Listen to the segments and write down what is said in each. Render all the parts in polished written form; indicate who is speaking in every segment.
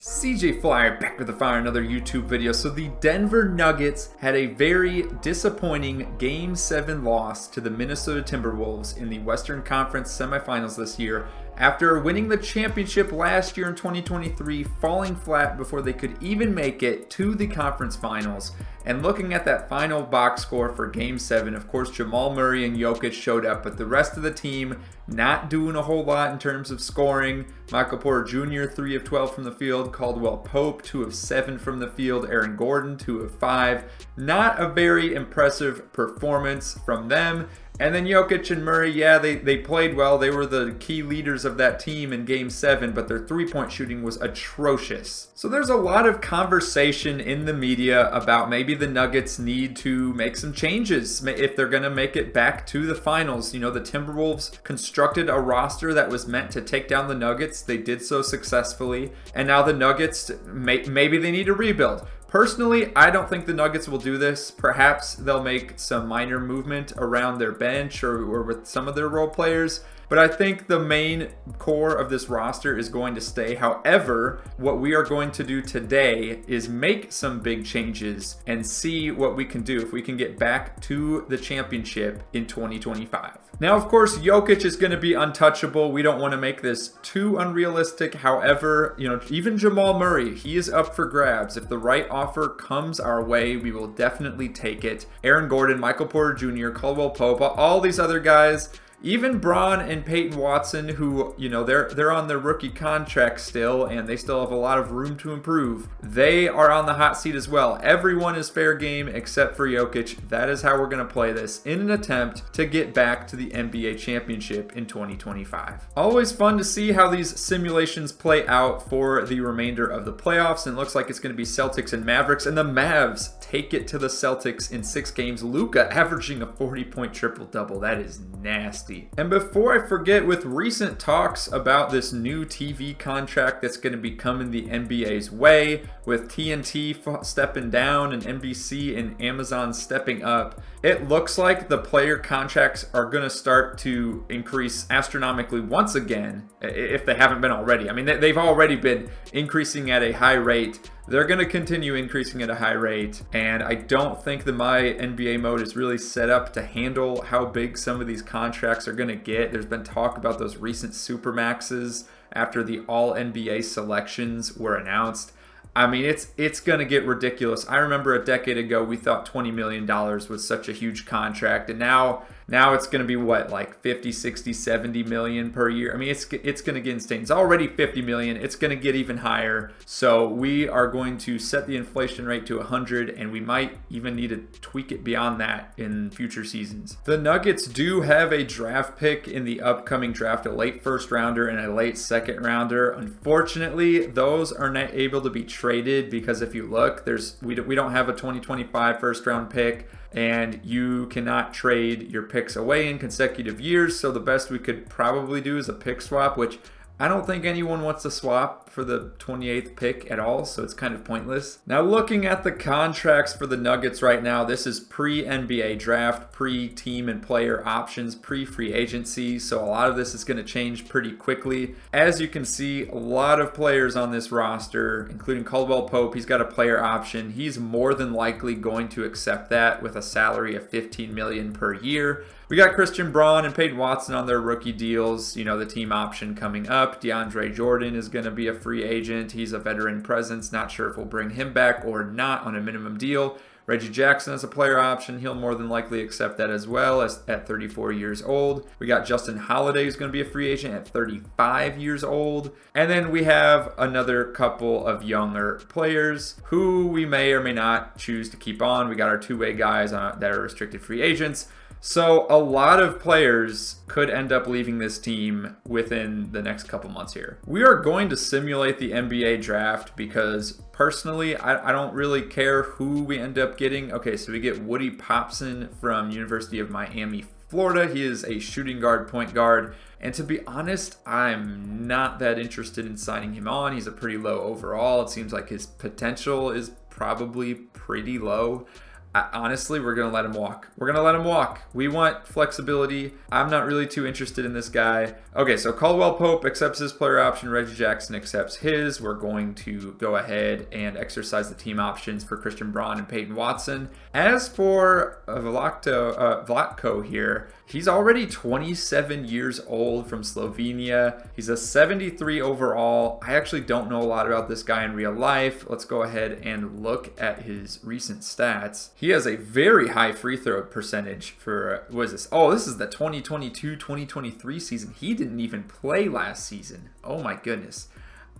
Speaker 1: CJ Flyer back with the fire, another YouTube video. So the Denver Nuggets had a very disappointing Game 7 loss to the Minnesota Timberwolves in the Western Conference semifinals this year after winning the championship last year in 2023, falling flat before they could even make it to the conference finals. And looking at that final box score for Game 7, of course, Jamal Murray and Jokic showed up, but the rest of the team not doing a whole lot in terms of scoring. Michael Porter Jr., 3 of 12 from the field. Caldwell Pope, 2 of 7 from the field. Aaron Gordon, 2 of 5. Not a very impressive performance from them. And then Jokic and Murray, yeah, they played well. They were the key leaders of that team in Game 7, but their three-point shooting was atrocious. So there's a lot of conversation in the media about maybe the Nuggets need to make some changes if they're going to make it back to the finals. You know, the Timberwolves constructed a roster that was meant to take down the Nuggets. They did so successfully. And now the Nuggets, maybe they need to rebuild. Personally, I don't think the Nuggets will do this. Perhaps they'll make some minor movement around their bench or with some of their role players. But I think the main core of this roster is going to stay. However, what we are going to do today is make some big changes and see what we can do if we can get back to the championship in 2025. Now, of course, Jokic is going to be untouchable. We don't want to make this too unrealistic. However, you know, even Jamal Murray, he is up for grabs. If the right offer comes our way, we will definitely take it. Aaron Gordon, Michael Porter Jr., Caldwell Pope, all these other guys. Even Braun and Peyton Watson, who, you know, they're on their rookie contract still, and they still have a lot of room to improve. They are on the hot seat as well. Everyone is fair game except for Jokic. That is how we're going to play this in an attempt to get back to the NBA championship in 2025. Always fun to see how these simulations play out for the remainder of the playoffs, and it looks like it's going to be Celtics and Mavericks, and the Mavs take it to the Celtics in 6 games. Luka averaging a 40-point triple-double. That is nasty. And before I forget, with recent talks about this new TV contract that's going to be coming the NBA's way, with TNT stepping down and NBC and Amazon stepping up, it looks like the player contracts are going to start to increase astronomically once again, if they haven't been already. I mean, they've already been increasing at a high rate. They're going to continue increasing at a high rate, and I don't think the My NBA mode is really set up to handle how big some of these contracts are going to get. There's been talk about those recent Supermaxes after the All-NBA selections were announced. I mean, it's going to get ridiculous. I remember a decade ago, we thought $20 million was such a huge contract, and now it's going to be what, like 50, 60, 70 million per year. I mean, it's going to get insane. It's already 50 million. It's going to get even higher. So we are going to set the inflation rate to 100, and we might even need to tweak it beyond that in future seasons. The Nuggets do have a draft pick in the upcoming draft, a late first rounder and a late second rounder. Unfortunately, those are not able to be traded because if you look, we don't have a 2025 first round pick, and you cannot trade your picks away in consecutive years. So the best we could probably do is a pick swap, which I don't think anyone wants to swap for the 28th pick at all, so it's kind of pointless. Now, looking at the contracts for the Nuggets right now, this is pre-NBA draft, pre-team and player options, pre-free agency, so a lot of this is going to change pretty quickly. As you can see, a lot of players on this roster, including Caldwell Pope. He's got a player option. He's more than likely going to accept that with a salary of $15 million per year. We got Christian Braun and Peyton Watson on their rookie deals. You know, the team option coming up. DeAndre Jordan is going to be a free agent. He's a veteran presence. Not sure if we'll bring him back or not on a minimum deal. Reggie Jackson is a player option. He'll more than likely accept that as well as at 34 years old. We got Justin Holiday, who's going to be a free agent at 35 years old. And then we have another couple of younger players who we may or may not choose to keep on. We got our two-way guys that are restricted free agents. So a lot of players could end up leaving this team within the next couple months here. We are going to simulate the NBA draft because personally, I don't really care who we end up getting. Okay, so we get Woody Popson from University of Miami, Florida. He is a shooting guard, point guard. And to be honest, I'm not that interested in signing him on. He's a pretty low overall. It seems like his potential is probably pretty low. honestly, we're going to let him walk. We're going to let him walk. We want flexibility. I'm not really too interested in this guy. Okay, so Caldwell Pope accepts his player option. Reggie Jackson accepts his. We're going to go ahead and exercise the team options for Christian Braun and Peyton Watson. As for Vlatko here, he's already 27 years old from Slovenia. He's a 73 overall. I actually don't know a lot about this guy in real life. Let's go ahead and look at his recent stats. He has a very high free throw percentage for, what is this? Oh, this is the 2022-2023 season. He didn't even play last season. Oh my goodness.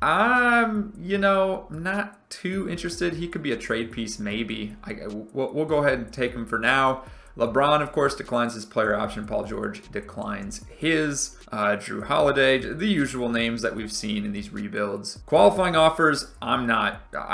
Speaker 1: You know, not too interested. He could be a trade piece maybe. We'll go ahead and take him for now. LeBron, of course, declines his player option. Paul George declines his. Drew Holiday, the usual names that we've seen in these rebuilds. Qualifying offers, I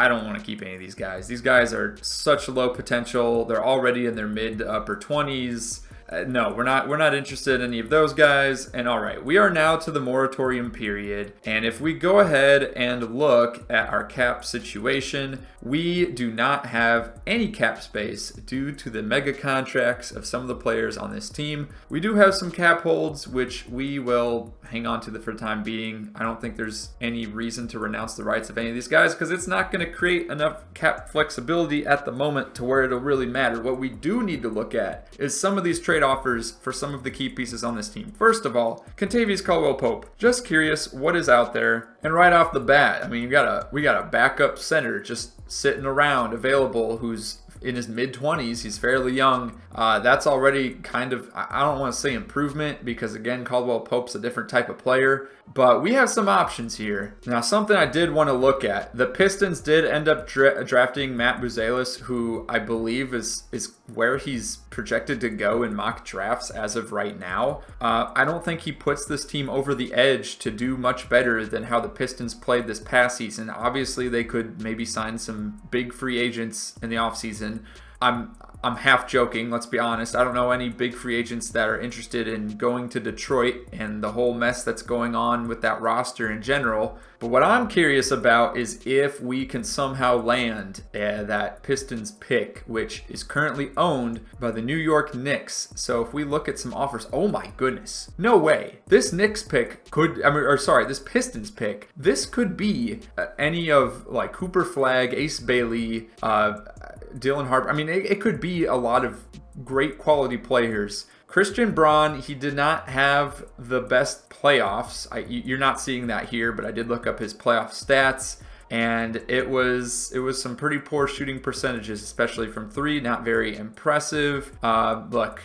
Speaker 1: don't want to keep any of these guys. These guys are such low potential. They're already in their mid to upper 20s. No, we're not interested in any of those guys. And all right, we are now to the moratorium period. And if we go ahead and look at our cap situation, we do not have any cap space due to the mega contracts of some of the players on this team. We do have some cap holds, which we will hang on to for the time being. I don't think there's any reason to renounce the rights of any of these guys because it's not going to create enough cap flexibility at the moment to where it'll really matter. What we do need to look at is some of these trade offers for some of the key pieces on this team. First of all, Kentavious Caldwell-Pope. Just curious what is out there. And right off the bat, I mean, we got a backup center just sitting around available who's in his mid-20s. He's fairly young. That's already kind of, I don't want to say improvement because, again, Caldwell Pope's a different type of player. But we have some options here. Now, something I did want to look at. The Pistons did end up drafting Matt Buzelis, who I believe is where he's projected to go in mock drafts as of right now. I don't think he puts this team over the edge to do much better than how the Pistons played this past season. Obviously, they could maybe sign some big free agents in the offseason. I'm half joking, let's be honest. I don't know any big free agents that are interested in going to Detroit and the whole mess that's going on with that roster in general. But what I'm curious about is if we can somehow land that Pistons pick, which is currently owned by the New York Knicks. So if we look at some offers, oh my goodness, no way. This Knicks pick could, this Pistons pick, this could be any of like Cooper Flagg, Ace Bailey, Dylan Harper. I mean, it could be a lot of great quality players. Christian Braun, he did not have the best playoffs. You're not seeing that here, but I did look up his playoff stats, and it was some pretty poor shooting percentages, especially from three. Not very impressive. Look,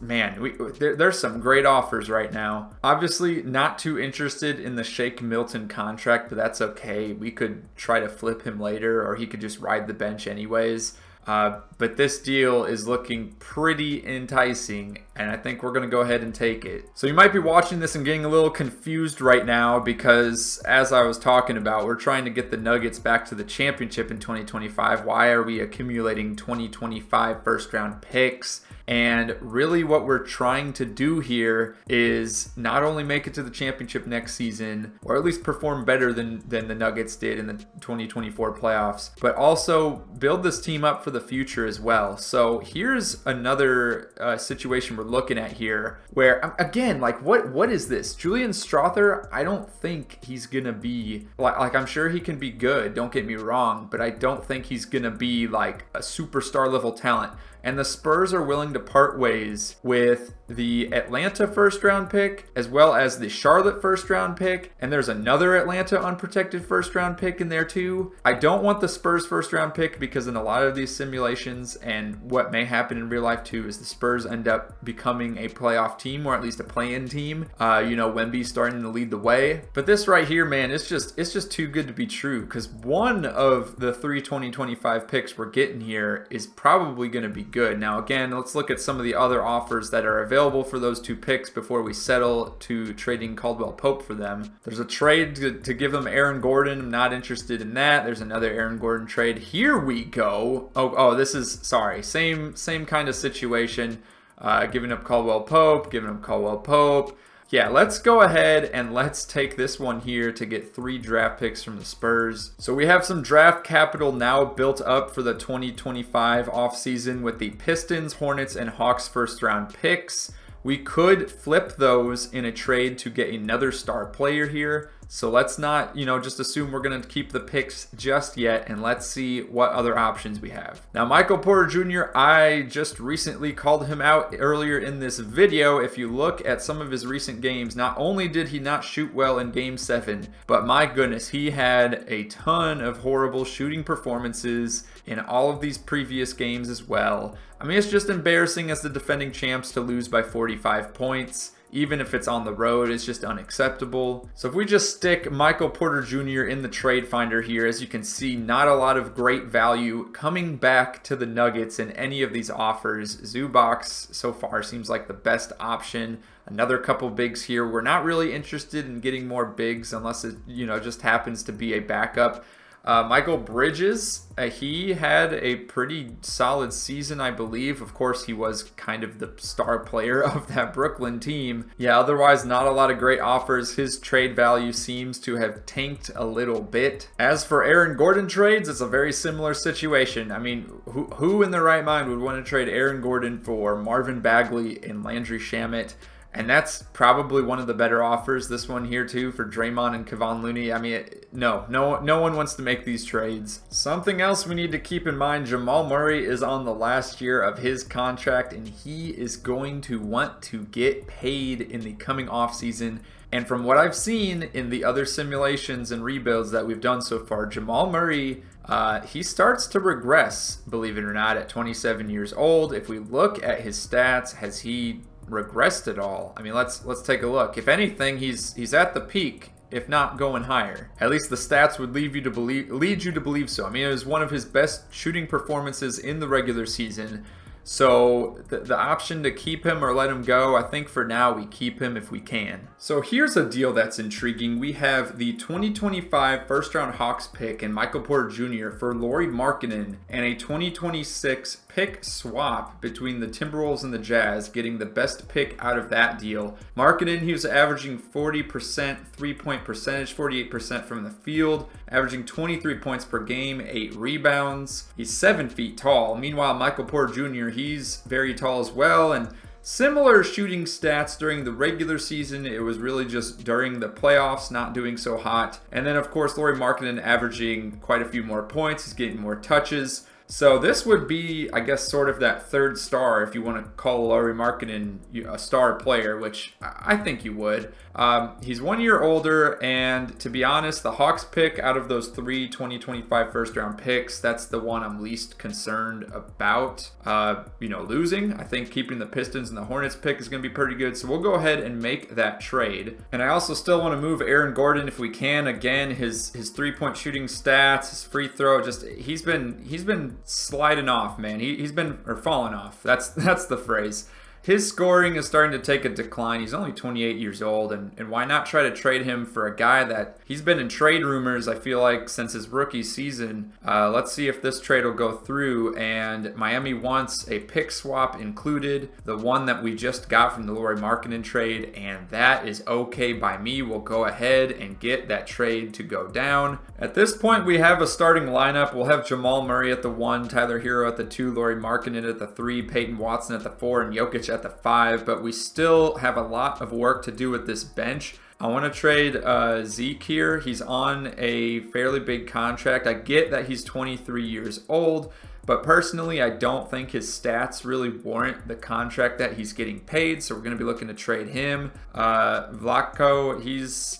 Speaker 1: man, there's some great offers right now. Obviously, not too interested in the Shake Milton contract, but that's okay. We could try to flip him later, or he could just ride the bench anyways. But this deal is looking pretty enticing, and I think we're going to go ahead and take it. So you might be watching this and getting a little confused right now because, as I was talking about, we're trying to get the Nuggets back to the championship in 2025. Why are we accumulating 2025 first-round picks? And really what we're trying to do here is not only make it to the championship next season, or at least perform better than the Nuggets did in the 2024 playoffs, but also build this team up for the future as well. So here's another situation we're looking at here where, again, like what is this? Julian Strother, I don't think he's going to be, like I'm sure he can be good, don't get me wrong, but I don't think he's going to be like a superstar level talent. And the Spurs are willing to part ways with the Atlanta first round pick as well as the Charlotte first round pick. And there's another Atlanta unprotected first round pick in there too. I don't want the Spurs first round pick because in a lot of these simulations, and what may happen in real life too, is the Spurs end up becoming a playoff team, or at least a play-in team. Wemby's starting to lead the way. But this right here, man, it's just too good to be true, because one of the 2025 picks we're getting here is probably going to be good. Now, again, let's look at some of the other offers that are available for those two picks before we settle to trading Caldwell Pope for them. There's a trade to give them Aaron Gordon. I'm not interested in that. There's another Aaron Gordon trade. Here we go. Oh, this is, sorry, same kind of situation. Giving up Caldwell Pope, Yeah, let's go ahead and let's take this one here to get 3 draft picks from the Spurs. So we have some draft capital now built up for the 2025 offseason with the Pistons, Hornets, and Hawks first round picks. We could flip those in a trade to get another star player here. So let's not, just assume we're going to keep the picks just yet, and let's see what other options we have. Now, Michael Porter Jr., I just recently called him out earlier in this video. If you look at some of his recent games, not only did he not shoot well in Game 7, but my goodness, he had a ton of horrible shooting performances in all of these previous games as well. I mean, it's just embarrassing as the defending champs to lose by 45 points. Even if it's on the road, it's just unacceptable. So if we just stick Michael Porter Jr. in the trade finder here, as you can see, not a lot of great value coming back to the Nuggets in any of these offers. Zubac so far seems like the best option. Another couple bigs here. We're not really interested in getting more bigs unless it, just happens to be a backup. Michael Bridges, he had a pretty solid season, I believe. Of course, he was kind of the star player of that Brooklyn team. Yeah, otherwise not a lot of great offers. His trade value seems to have tanked a little bit. As for Aaron Gordon trades, it's a very similar situation. I mean, who in their right mind would want to trade Aaron Gordon for Marvin Bagley and Landry Shamet? And that's probably one of the better offers, this one here too, for Draymond and Kevon Looney. I mean, no one wants to make these trades. Something else we need to keep in mind, Jamal Murray is on the last year of his contract, and he is going to want to get paid in the coming offseason. And from what I've seen in the other simulations and rebuilds that we've done so far, Jamal Murray, he starts to regress, believe it or not, at 27 years old. If we look at his stats, has he regressed at all? I mean, let's take a look. If anything, he's at the peak, if not going higher. At least the stats would lead you to believe so. I mean, it was one of his best shooting performances in the regular season. So the option to keep him or let him go, I think for now we keep him if we can. So here's a deal that's intriguing. We have the 2025 first round Hawks pick and Michael Porter Jr. for Lauri Markkanen, and a 2026 pick swap between the Timberwolves and the Jazz, getting the best pick out of that deal. Markkanen, he was averaging 40% 3-point percentage, 48% from the field, averaging 23 points per game, 8 rebounds. He's 7 feet tall. Meanwhile, Michael Porter Jr., he's very tall as well, and similar shooting stats during the regular season. It was really just during the playoffs, not doing so hot. And then, of course, Lauri Markkanen averaging quite a few more points. He's getting more touches. So this would be, I guess, sort of that third star, if you want to call Lauri Markkanen a star player, which I think you would. He's 1 year older, and to be honest, the Hawks pick out of those 3 2025 first round picks, that's the one I'm least concerned about, losing. I think keeping the Pistons and the Hornets pick is going to be pretty good, so we'll go ahead and make that trade. And I also still want to move Aaron Gordon if we can. Again, his 3-point shooting stats, his free throw, just he's been sliding off, man. He's been falling off. That's the phrase. His scoring is starting to take a decline. He's only 28 years old, and why not try to trade him for a guy that he's been in trade rumors, I feel like, since his rookie season. Let's see if this trade will go through, and Miami wants a pick swap included, the one that we just got from the Lauri Markkanen trade, and that is okay by me. We'll go ahead and get that trade to go down. At this point, we have a starting lineup. We'll have Jamal Murray at the 1, Tyler Hero at the 2, Lauri Markkanen at the 3, Peyton Watson at the 4, and Jokic at the 5, but we still have a lot of work to do with this bench. I want to trade Zeke here. He's on a fairly big contract. I get that he's 23 years old, but personally, I don't think his stats really warrant the contract that he's getting paid, so we're going to be looking to trade him. Vlatko, he's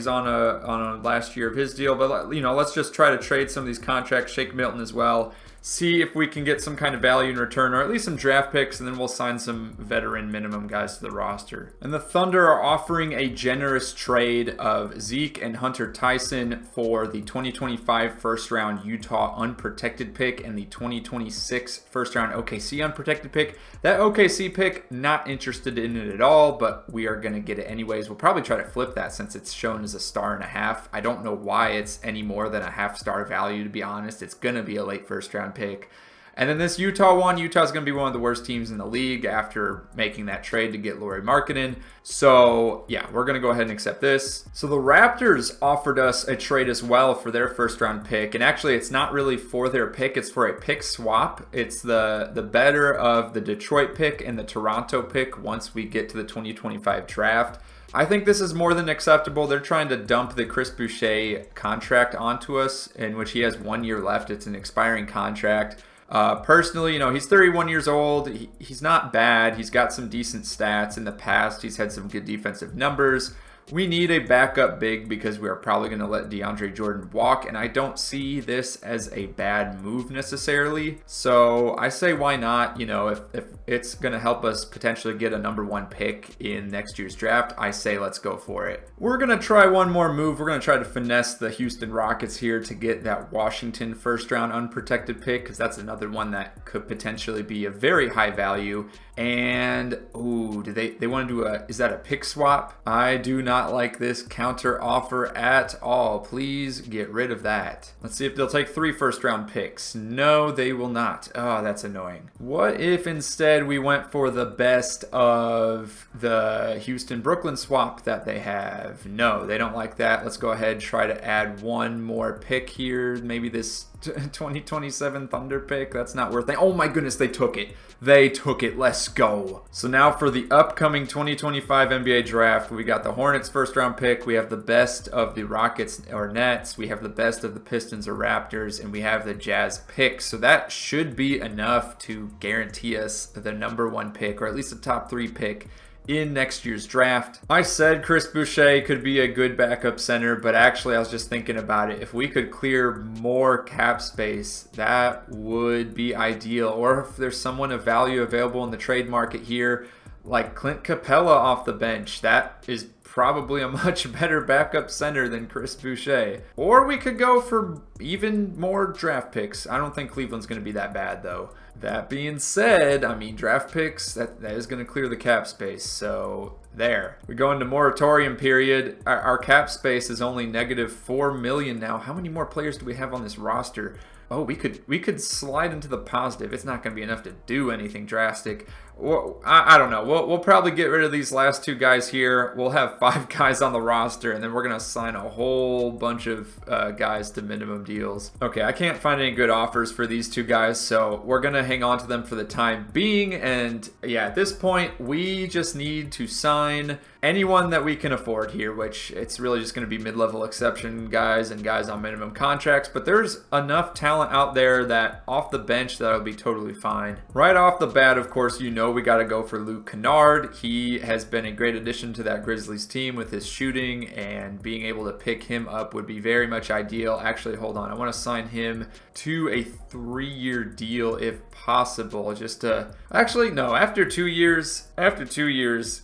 Speaker 1: on a last year of his deal, but let's just try to trade some of these contracts. Shake Milton as well. See if we can get some kind of value in return, or at least some draft picks, and then we'll sign some veteran minimum guys to the roster. And the Thunder are offering a generous trade of Zeke and Hunter Tyson for the 2025 first round Utah unprotected pick and the 2026 first round OKC unprotected pick. That OKC pick, not interested in it at all, but we are going to get it anyways. We'll probably try to flip that since it's shown as a 1.5 stars. I don't know why it's any more than a 0.5 star value, to be honest. It's going to be a late first round pick. And then this Utah one, Utah's going to be one of the worst teams in the league after making that trade to get Lauri Markkanen. So yeah, we're going to go ahead and accept this. So the Raptors offered us a trade as well for their first round pick. And actually it's not really for their pick, it's for a pick swap. It's the better of the Detroit pick and the Toronto pick once we get to the 2025 draft. I think this is more than acceptable. They're trying to dump the Chris Boucher contract onto us, in which he has 1 year left. It's an expiring contract. Personally, you know, he's 31 years old. He's not bad. He's got some decent stats in the past. He's had some good defensive numbers. We need a backup big because we are probably going to let DeAndre Jordan walk, and I don't see this as a bad move necessarily. So I say why not? You know, if it's going to help us potentially get a #1 pick in next year's draft, I say let's go for it. We're going to try one more move. We're going to try to finesse the Houston Rockets here to get that Washington first round unprotected pick, because that's another one that could potentially be a very high value. And ooh, do they want to do is that a pick swap? I do not like this counter offer at all. Please get rid of that. Let's see if they'll take 3 first round picks. No, they will not. Oh, that's annoying. What if instead we went for the best of the Houston Brooklyn swap that they have? No, they don't like that. Let's go ahead and try to add one more pick here. Maybe this 2027 Thunder pick. That's not worth it. Oh my goodness, they took it. They took it. Let's go. So now for the upcoming 2025 NBA draft, we got the Hornets first round pick. We have the best of the Rockets or Nets. We have the best of the Pistons or Raptors, and we have the Jazz pick. So that should be enough to guarantee us the #1 pick, or at least a top 3 pick in next year's draft. I said Chris Boucher could be a good backup center, but actually I was just thinking about it. If we could clear more cap space, that would be ideal. Or if there's someone of value available in the trade market here, like Clint Capella off the bench, that is probably a much better backup center than Chris Boucher. Or we could go for even more draft picks. I don't think Cleveland's going to be that bad though. That being said, I mean, draft picks, that is going to clear the cap space. So there. We go into moratorium period. Our cap space is only -4 million now. How many more players do we have on this roster? Oh, we could slide into the positive. It's not going to be enough to do anything drastic. Well, I don't know. We'll probably get rid of these last 2 guys here. We'll have 5 guys on the roster, and then we're going to sign a whole bunch of guys to minimum deals. Okay, I can't find any good offers for these 2 guys, so we're going to hang on to them for the time being. And yeah, at this point, we just need to sign anyone that we can afford here, which it's really just going to be mid-level exception guys and guys on minimum contracts. But there's enough talent out there that off the bench that'll be totally fine. Right off the bat, of course, you know we got to go for Luke Kennard. He has been a great addition to that Grizzlies team with his shooting, and being able to pick him up would be very much ideal. Actually, hold on. I want to sign him to a 3-year deal if possible. Just to actually no, after 2 years,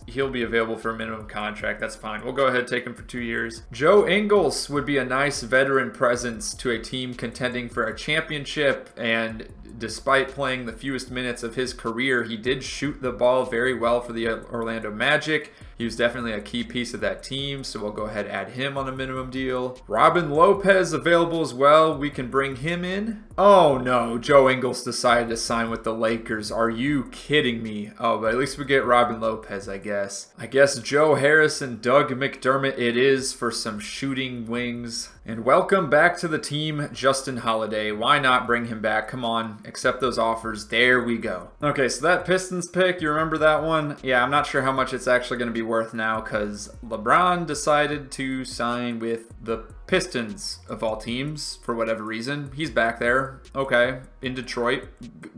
Speaker 1: he'll be available for a minimum contract. That's fine. We'll go ahead and take him for 2 years. Joe Ingles would be a nice veteran presence to a team contending for a championship, and despite playing the fewest minutes of his career, he did shoot the ball very well for the Orlando Magic. He was definitely a key piece of that team, so we'll go ahead and add him on a minimum deal. Robin Lopez available as well. We can bring him in. Oh no, Joe Ingles decided to sign with the Lakers. Are you kidding me? Oh, but at least we get Robin Lopez, I guess. I guess Joe Harris and Doug McDermott it is for some shooting wings. And welcome back to the team, Justin Holiday. Why not bring him back? Come on, accept those offers. There we go. Okay, so that Pistons pick, you remember that one? Yeah, I'm not sure how much it's actually going to be worth now because LeBron decided to sign with the Pistons of all teams for whatever reason. He's back there. Okay, in Detroit.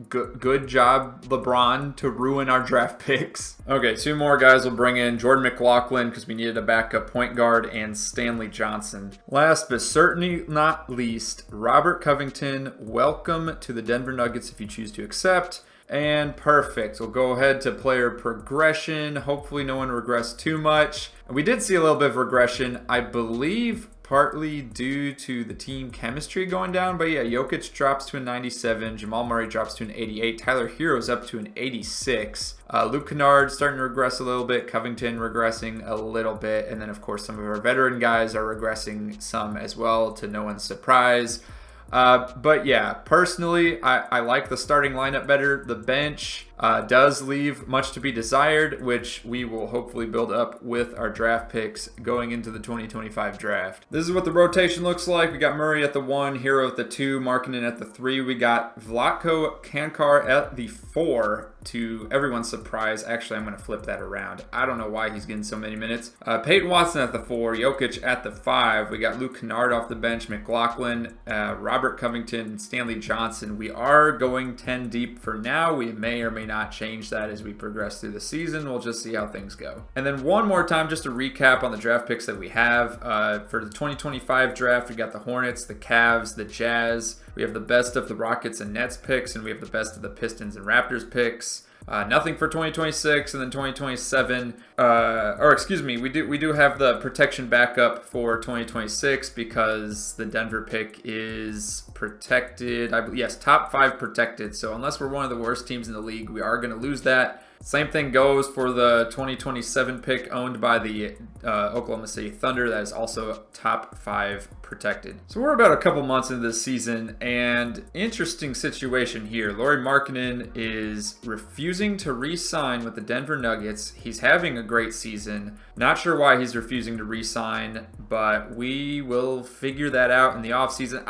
Speaker 1: Good job, LeBron, to ruin our draft picks. Okay, 2 more guys will bring in Jordan McLaughlin because we needed a backup point guard, and Stanley Johnson. Last but certainly not least, Robert Covington. Welcome to the Denver Nuggets if you choose to accept. And perfect. We'll go ahead to player progression. Hopefully no one regressed too much. We did see a little bit of regression, I believe, partly due to the team chemistry going down. But yeah, Jokic drops to a 97. Jamal Murray drops to an 88. Tyler Hero's up to an 86. Luke Kennard starting to regress a little bit. Covington regressing a little bit. And then, of course, some of our veteran guys are regressing some as well, to no one's surprise. But yeah, personally, I like the starting lineup better. The bench does leave much to be desired, which we will hopefully build up with our draft picks going into the 2025 draft. This is what the rotation looks like. We got Murray at the 1, Hero at the 2, Markkanen at the 3. We got Vlatko Kankar at the 4. To everyone's surprise, actually, I'm going to flip that around. I don't know why he's getting so many minutes. Peyton Watson at the 4, Jokic at the 5. We got Luke Kennard off the bench, McLaughlin, Robert Covington, Stanley Johnson. We are going 10 deep for now. We may or may not change that as we progress through the season. We'll just see how things go. And then one more time, just to recap on the draft picks that we have. For the 2025 draft, we got the Hornets, the Cavs, the Jazz. We have the best of the Rockets and Nets picks, and we have the best of the Pistons and Raptors picks. Nothing for 2026, and then 2027. We do have the protection backup for 2026 because the Denver pick is protected. Yes, top 5 protected. So unless we're one of the worst teams in the league, we are going to lose that. Same thing goes for the 2027 pick owned by the Oklahoma City Thunder. That is also top 5 protected. So we're about a couple months into this season, and interesting situation here. Lauri Markkanen is refusing to re-sign with the Denver Nuggets. He's having a great season. Not sure why he's refusing to re-sign, but we will figure that out in the offseason.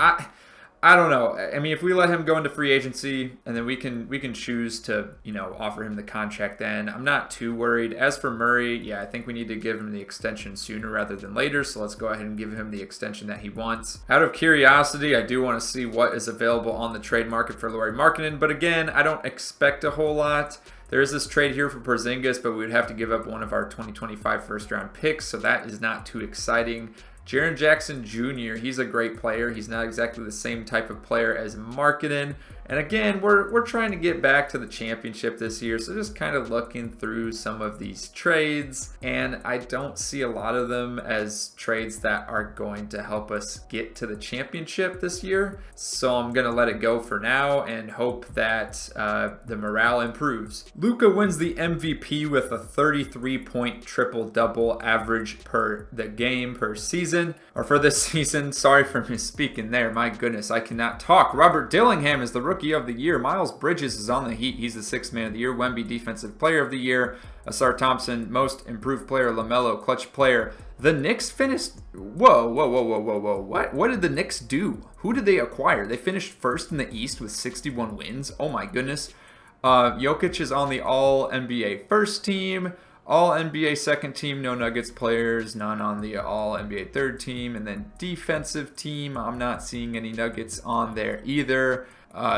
Speaker 1: I don't know. I mean, if we let him go into free agency and then we can choose to, offer him the contract then, I'm not too worried. As for Murray, yeah, I think we need to give him the extension sooner rather than later. So let's go ahead and give him the extension that he wants. Out of curiosity, I do want to see what is available on the trade market for Lauri Markkanen. But again, I don't expect a whole lot. There is this trade here for Porzingis, but we would have to give up one of our 2025 first-round picks. So that is not too exciting. Jaren Jackson Jr., he's a great player. He's not exactly the same type of player as Markkanen. And again, we're trying to get back to the championship this year, so just kind of looking through some of these trades, and I don't see a lot of them as trades that are going to help us get to the championship this year. So I'm going to let it go for now and hope that the morale improves. Luka wins the MVP with a 33-point triple-double average per the game per season, or for this season. Sorry for misspeaking there. My goodness, I cannot talk. Robert Dillingham is the Rookie of the Year. Miles Bridges is on the Heat. He's the 6th man of the year. Wemby, Defensive Player of the Year. Asar Thompson, Most Improved Player. LaMelo, Clutch Player. The Knicks finished... Whoa. What did the Knicks do? Who did they acquire? They finished first in the East with 61 wins. Oh my goodness. Jokic is on the All-NBA first team. All-NBA second team, no Nuggets players, none on the All-NBA third team. And then defensive team, I'm not seeing any Nuggets on there either.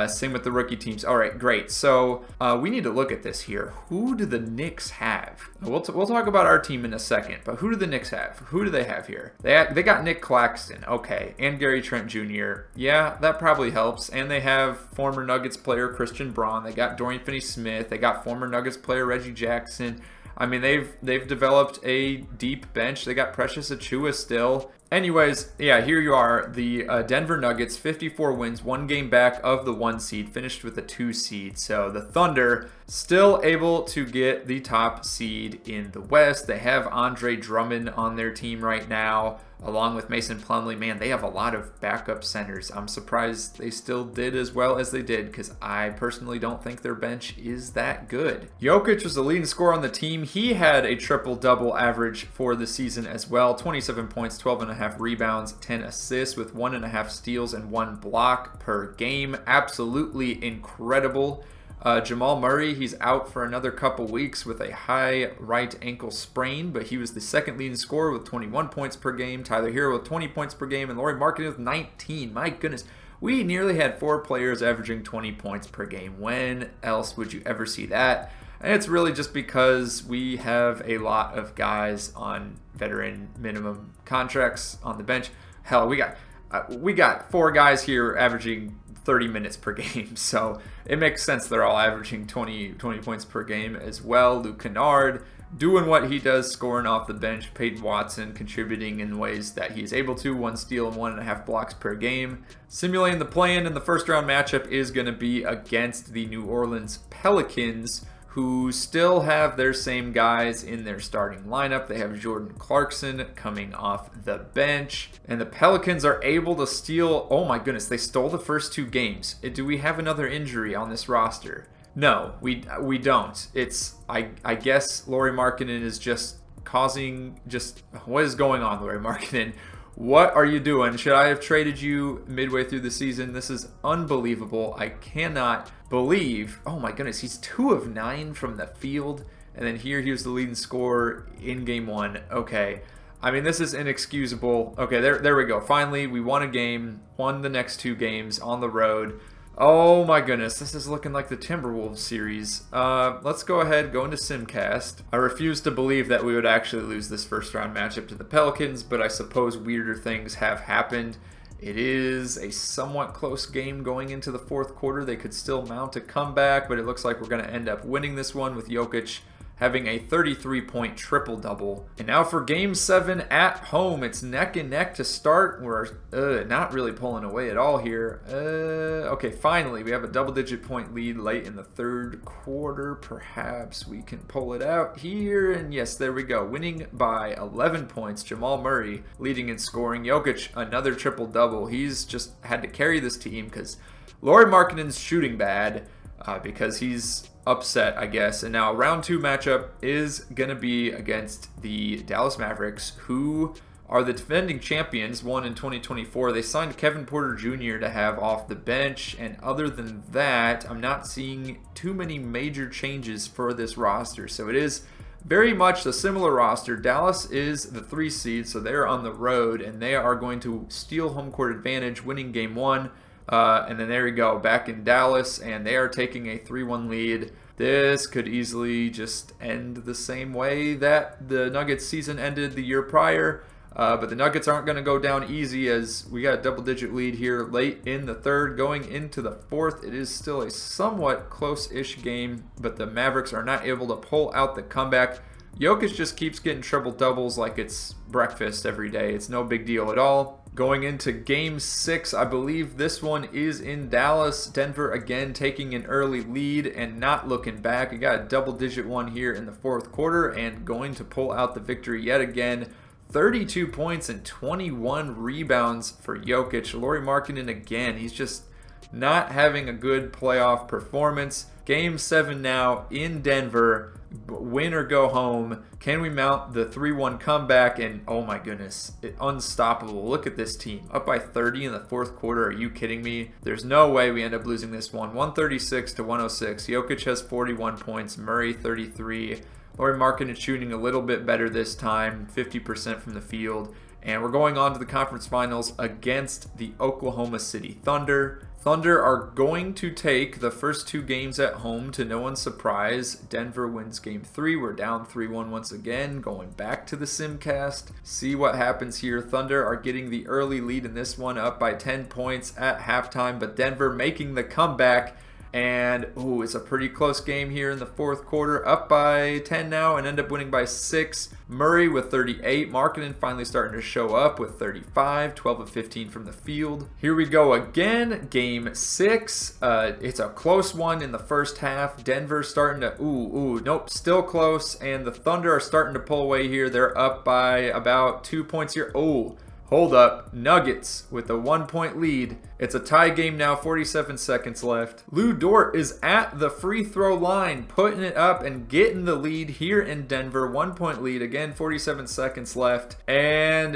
Speaker 1: Same with the rookie teams. All right, great. So we need to look at this here. Who do the Knicks have? We'll talk about our team in a second, but who do the Knicks have? Who do they have here? They got Nick Claxton, okay, and Gary Trent Jr. Yeah, that probably helps. And they have former Nuggets player Christian Braun. They got Dorian Finney-Smith. They got former Nuggets player Reggie Jackson. I mean, they've developed a deep bench. They got Precious Achiuwa still. Anyways, yeah, here you are. The Denver Nuggets, 54 wins, 1 game back of the 1 seed, finished with a 2 seed. So the Thunder still able to get the top seed in the West. They have Andre Drummond on their team right now, along with Mason Plumlee. Man, they have a lot of backup centers. I'm surprised they still did as well as they did because I personally don't think their bench is that good. Jokic was the leading scorer on the team. He had a triple-double average for the season as well. 27 points, 12.5 rebounds, 10 assists with 1.5 steals and 1 block per game. Absolutely incredible. Jamal Murray, he's out for another couple weeks with a high right ankle sprain, but he was the second leading scorer with 21 points per game. Tyler Hero with 20 points per game, and Lauri Markkanen with 19. My goodness, we nearly had 4 players averaging 20 points per game. When else would you ever see that? And it's really just because we have a lot of guys on veteran minimum contracts on the bench. Hell, we got 4 guys here averaging 30 minutes per game, so it makes sense they're all averaging 20 points per game as well. Luke Kennard doing what he does, scoring off the bench. Peyton Watson contributing in ways that he is able to, 1 steal and 1.5 blocks per game. Simulating the play-in in the first round matchup is going to be against the New Orleans Pelicans, who still have their same guys in their starting lineup. They have Jordan Clarkson coming off the bench. And the Pelicans are able to steal, oh my goodness, they stole the first 2 games. Do we have another injury on this roster? No, we don't. I guess Lauri Markkanen is just causing, what is going on, Lauri Markkanen? What are you doing? Should I have traded you midway through the season? This is unbelievable. I cannot believe, oh my goodness, he's 2 of 9 from the field. And then here he was the leading scorer in game 1. Okay. I mean, this is inexcusable. Okay, there we go. Finally, we won a game, won the next 2 games on the road. Oh my goodness, this is looking like the Timberwolves series. Let's go ahead, go into Simcast. I refuse to believe that we would actually lose this first round matchup to the Pelicans, but I suppose weirder things have happened. It is a somewhat close game going into the 4th quarter. They could still mount a comeback, but it looks like we're going to end up winning this one with Jokic having a 33-point triple-double. And now for Game 7 at home. It's neck and neck to start. We're not really pulling away at all here. Okay, finally, we have a double-digit point lead late in the 3rd quarter. Perhaps we can pull it out here. And yes, there we go. Winning by 11 points. Jamal Murray leading in scoring. Jokic, another triple-double. He's just had to carry this team because Lauri Markkanen's shooting bad because he's upset, I guess. And now round 2 matchup is going to be against the Dallas Mavericks, who are the defending champions, won in 2024. They signed Kevin Porter Jr. to have off the bench, and other than that, I'm not seeing too many major changes for this roster. So it is very much a similar roster. Dallas is the 3 seed, so they're on the road, and they are going to steal home court advantage, winning game 1. And then there we go, back in Dallas, and they are taking a 3-1 lead. This could easily just end the same way that the Nuggets season ended the year prior. But the Nuggets aren't going to go down easy, as we got a double-digit lead here late in the 3rd. Going into the 4th, it is still a somewhat close-ish game, but the Mavericks are not able to pull out the comeback. Jokic just keeps getting triple-doubles like it's breakfast every day. It's no big deal at all. Going into Game 6, I believe this one is in Dallas. Denver again taking an early lead and not looking back. We got a double-digit one here in the 4th quarter and going to pull out the victory yet again. 32 points and 21 rebounds for Jokic. Lauri Markkanen again, he's just not having a good playoff performance. Game 7 now in Denver. Win or go home. Can we mount the 3-1 comeback? And oh my goodness, unstoppable. Look at this team. Up by 30 in the 4th quarter. Are you kidding me? There's no way we end up losing this one. 136 to 106. Jokic has 41 points. Murray 33. Lauri Markkanen shooting a little bit better this time. 50% from the field. And we're going on to the conference finals against the Oklahoma City Thunder. Thunder are going to take the first 2 games at home to no one's surprise. Denver wins game 3. We're down 3-1 once again. Going back to the Simcast. See what happens here. Thunder are getting the early lead in this one, up by 10 points at halftime. But Denver making the comeback. And, ooh, it's a pretty close game here in the 4th quarter. Up by 10 now and end up winning by 6. Murray with 38. Markkanen finally starting to show up with 35. 12 of 15 from the field. Here we go again. Game 6. It's a close one in the first half. Denver starting to, nope, still close. And the Thunder are starting to pull away here. They're up by about 2 points here. Oh, hold up. Nuggets with a 1-point lead. It's a tie game now, 47 seconds left. Lou Dort is at the free throw line, putting it up and getting the lead here in Denver. 1-point lead, again, 47 seconds left. And,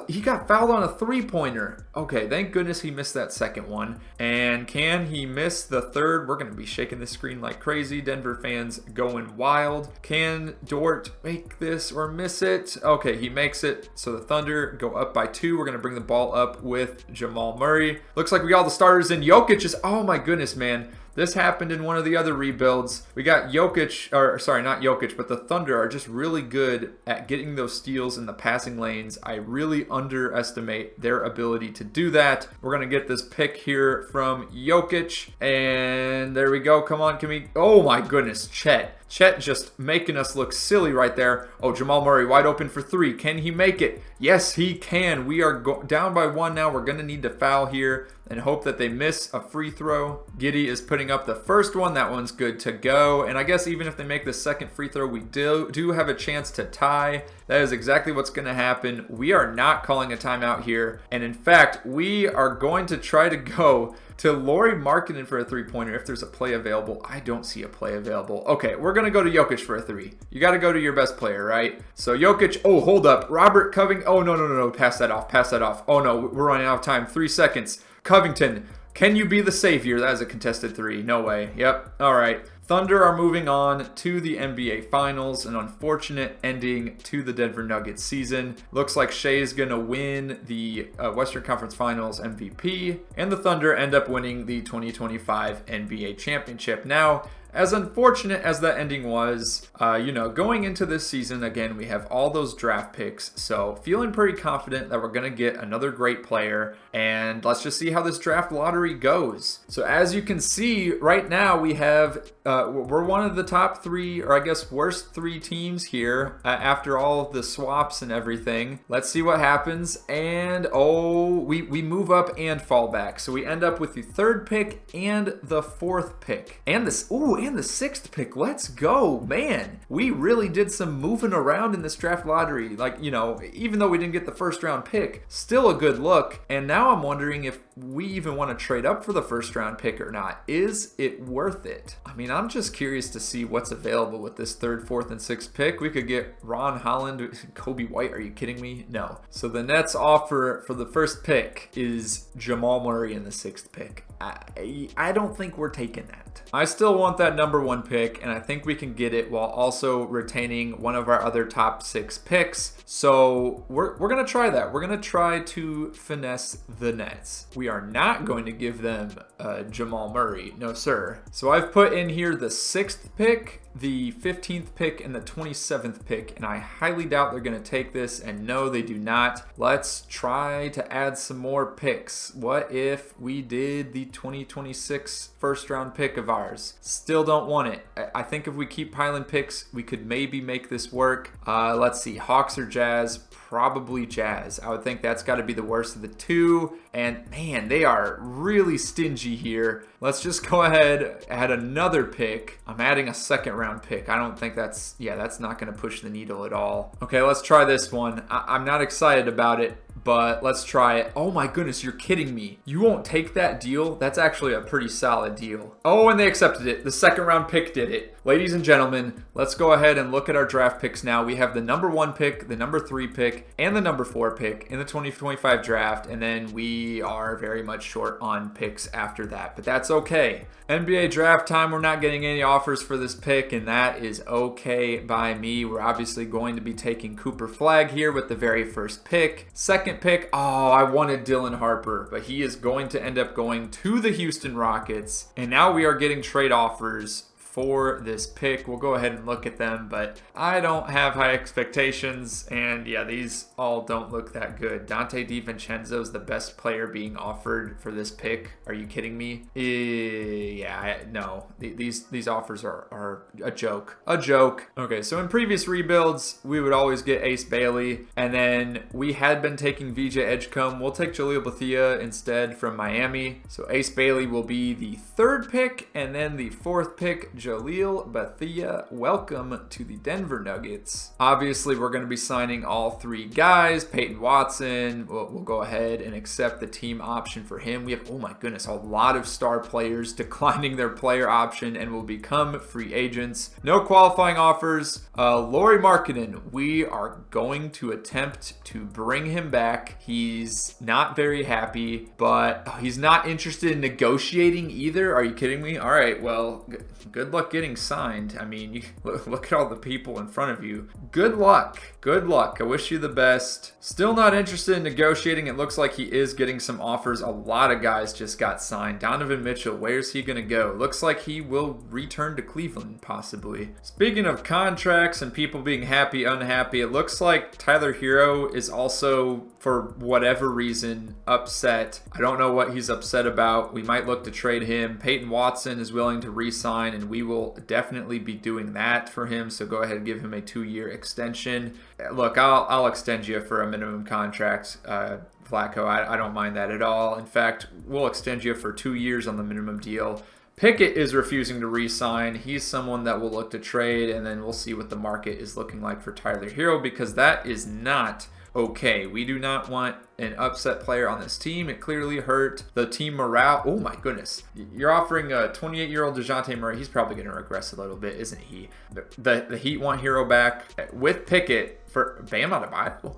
Speaker 1: he got fouled on a 3-pointer. Okay, thank goodness he missed that second one. And can he miss the third? We're going to be shaking the screen like crazy. Denver fans going wild. Can Dort make this or miss it? Okay, he makes it. So the Thunder go up by 2. We're going to bring the ball up with Jamal Murray. Looks like we got all the starters in. Jokic is, oh my goodness, man. This happened in one of the other rebuilds. We got Jokic, or sorry, not Jokic, but the Thunder are just really good at getting those steals in the passing lanes. I really underestimate their ability to do that. We're going to get this pick here from Jokic. And there we go. Come on, can we? Oh my goodness, Chet. Chet just making us look silly right there. Oh, Jamal Murray wide open for three. Can he make it? Yes, he can. We are down by one now. We're going to need to foul here and hope that they miss a free throw. Giddey is putting up the first one. That one's good to go. And I guess even if they make the second free throw, we do have a chance to tie. That is exactly what's going to happen. We are not calling a timeout here. And in fact, we are going to try to go to Lauri Markkanen for a three-pointer if there's a play available. I don't see a play available. Okay, we're going to go to Jokic for a three. You got to go to your best player, right? So Jokic, oh, hold up. Robert Covington. Oh, no. Pass that off. Oh, no, we're running out of time. 3 seconds. Covington, can you be the savior? That is a contested three. No way. Yep. All right. Thunder are moving on to the NBA Finals, an unfortunate ending to the Denver Nuggets season. Looks like Shea is going to win the Western Conference Finals MVP, and the Thunder end up winning the 2025 NBA Championship. Now, as unfortunate as that ending was, going into this season, again, we have all those draft picks. So feeling pretty confident that we're going to get another great player. And let's just see how this draft lottery goes. So as you can see, right now we have, we're one of the top three, or I guess worst three teams here after all of the swaps and everything. Let's see what happens. And we move up and fall back. So we end up with the 3rd pick and the 4th pick. And the 6th pick. Let's go, man. We really did some moving around in this draft lottery. Like, even though we didn't get the 1st round pick, still a good look. And now I'm wondering if we even want to trade up for the 1st round pick or not. Is it worth it? I mean, I'm just curious to see what's available with this 3rd, 4th, and 6th pick. We could get Ron Holland, Kobe White. Are you kidding me? No. So the Nets offer for the 1st pick is Jamal Murray in the 6th pick. I don't think we're taking that. I still want that number 1 pick, and I think we can get it while also retaining one of our other top 6 picks. So we're going to try that. We're going to try to finesse the Nets. We are not going to give them Jamal Murray. No, sir. So I've put in here the 6th pick, the 15th pick, and the 27th pick, and I highly doubt they're going to take this, and no, they do not. Let's try to add some more picks. What if we did the 2026 1st round pick of ours? Still don't want it. I think if we keep piling picks, we could maybe make this work. Let's see, Hawks or Jazz? Probably Jazz. I would think that's got to be the worst of the two. And man, they are really stingy here. Let's just go ahead, add another pick. I'm adding a 2nd round pick. I don't think that's not going to push the needle at all. Okay, let's try this one. I'm not excited about it, but let's try it. Oh my goodness, you're kidding me. You won't take that deal? That's actually a pretty solid deal. Oh, and they accepted it. The 2nd round pick did it. Ladies and gentlemen, let's go ahead and look at our draft picks now. We have the number 1 pick, the number 3 pick, and the number 4 pick in the 2025 draft, and then we are very much short on picks after that, but that's okay. NBA draft time, we're not getting any offers for this pick, and that is okay by me. We're obviously going to be taking Cooper Flagg here with the very 1st pick. 2nd pick, I wanted Dylan Harper, but he is going to end up going to the Houston Rockets, and now we are getting trade offers for this pick. We'll go ahead and look at them, but I don't have high expectations, and yeah, these all don't look that good. Dante DiVincenzo is the best player being offered for this pick. Are you kidding me? No. These offers are a joke. Okay, so in previous rebuilds, we would always get Ace Bailey, and then we had been taking VJ Edgecombe. We'll take Jaleel Bethia instead from Miami. So Ace Bailey will be the 3rd pick, and then the 4th pick, Jaleel Bethia. Welcome to the Denver Nuggets. Obviously, we're going to be signing all 3 guys. Peyton Watson, we'll go ahead and accept the team option for him. We have, oh my goodness, a lot of star players declining their player option and will become free agents. No qualifying offers. Lauri Markkanen, we are going to attempt to bring him back. He's not very happy, but he's not interested in negotiating either. Are you kidding me? All right, well, good luck getting signed. I mean, you look at all the people in front of you. good luck. Good luck. I wish you the best. Still not interested in negotiating. It looks like he is getting some offers. A lot of guys just got signed. Donovan Mitchell, where's he going to go? Looks like he will return to Cleveland, possibly. Speaking of contracts and people being happy, unhappy, it looks like Tyler Hero is also, for whatever reason, upset. I don't know what he's upset about. We might look to trade him. Peyton Watson is willing to re-sign, and we will definitely be doing that for him. So go ahead and give him a 2-year extension. Look, I'll extend you for a minimum contract, Flacco. I don't mind that at all. In fact, we'll extend you for 2 years on the minimum deal. Pickett is refusing to re-sign. He's someone that we'll look to trade, and then we'll see what the market is looking like for Tyler Hero, because that is not okay. We do not want an upset player on this team. It clearly hurt the team morale. Oh my goodness. You're offering a 28-year-old DeJounte Murray. He's probably going to regress a little bit, isn't he? The Heat want Hero back with Pickett for Bam Adebayo.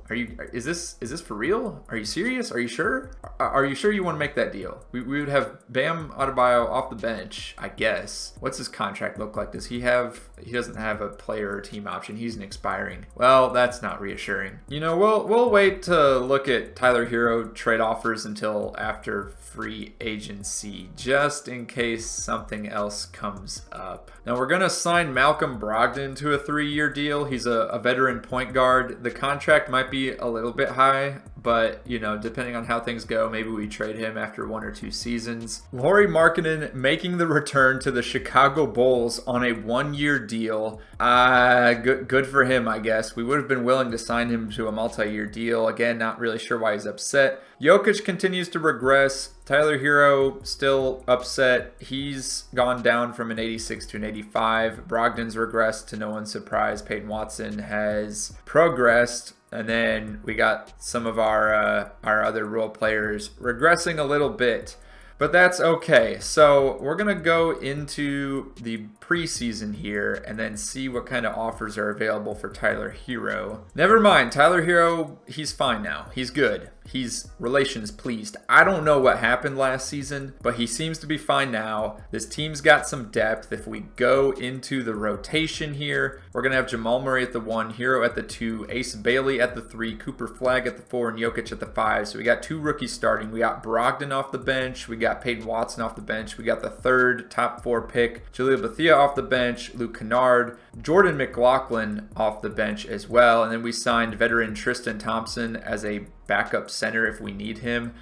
Speaker 1: Is this for real? Are you serious? Are you sure? Are you sure you want to make that deal? We would have Bam Adebayo off the bench, I guess. What's his contract look like? He doesn't have a player or team option. He's an expiring. Well, that's not reassuring. You know, we'll wait to look at Tyler Hero trade offers until after free agency, just in case something else comes up. Now we're gonna sign Malcolm Brogdon to a 3-year deal. He's a veteran point guard. The contract might be a little bit high, but you know, depending on how things go, maybe we trade him after 1 or 2 seasons. Lauri Markkanen making the return to the Chicago Bulls on a 1-year deal. Good for him, I guess. We would have been willing to sign him to a multi-year deal. Again, not really sure why he's upset. Jokic continues to regress. Tyler Hero still upset. He's gone down from an 86 to an 85. Brogdon's regressed to no one's surprise. Peyton Watson has progressed. And then we got some of our other role players regressing a little bit. But that's okay. So we're going to go into the preseason here and then see what kind of offers are available for Tyler Hero. Never mind, Tyler Hero, he's fine now. He's good. He's relations pleased. I don't know what happened last season, but he seems to be fine now. This team's got some depth. If we go into the rotation here, we're going to have Jamal Murray at the 1, Hero at the 2, Ace Bailey at the 3, Cooper Flagg at the 4, and Jokic at the 5. So we got 2 rookies starting. We got Brogdon off the bench. We got Peyton Watson off the bench. We got the 3rd top 4 pick, Jaleel Bethia off the bench, Luke Kennard, Jordan McLaughlin off the bench as well. And then we signed veteran Tristan Thompson as a backup center if we need him.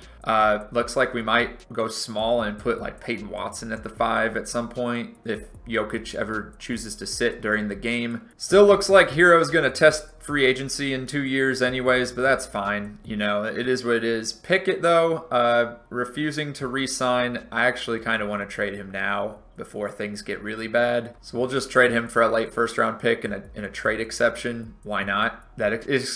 Speaker 1: Looks like we might go small and put like Peyton Watson at the 5 at some point if Jokic ever chooses to sit during the game. Still looks like Hero's going to test free agency in 2 years anyways, but that's fine. You know, it is what it is. Pickett, though, refusing to re-sign. I actually kind of want to trade him now before things get really bad. So we'll just trade him for a late 1st-round pick and a trade exception. Why not? That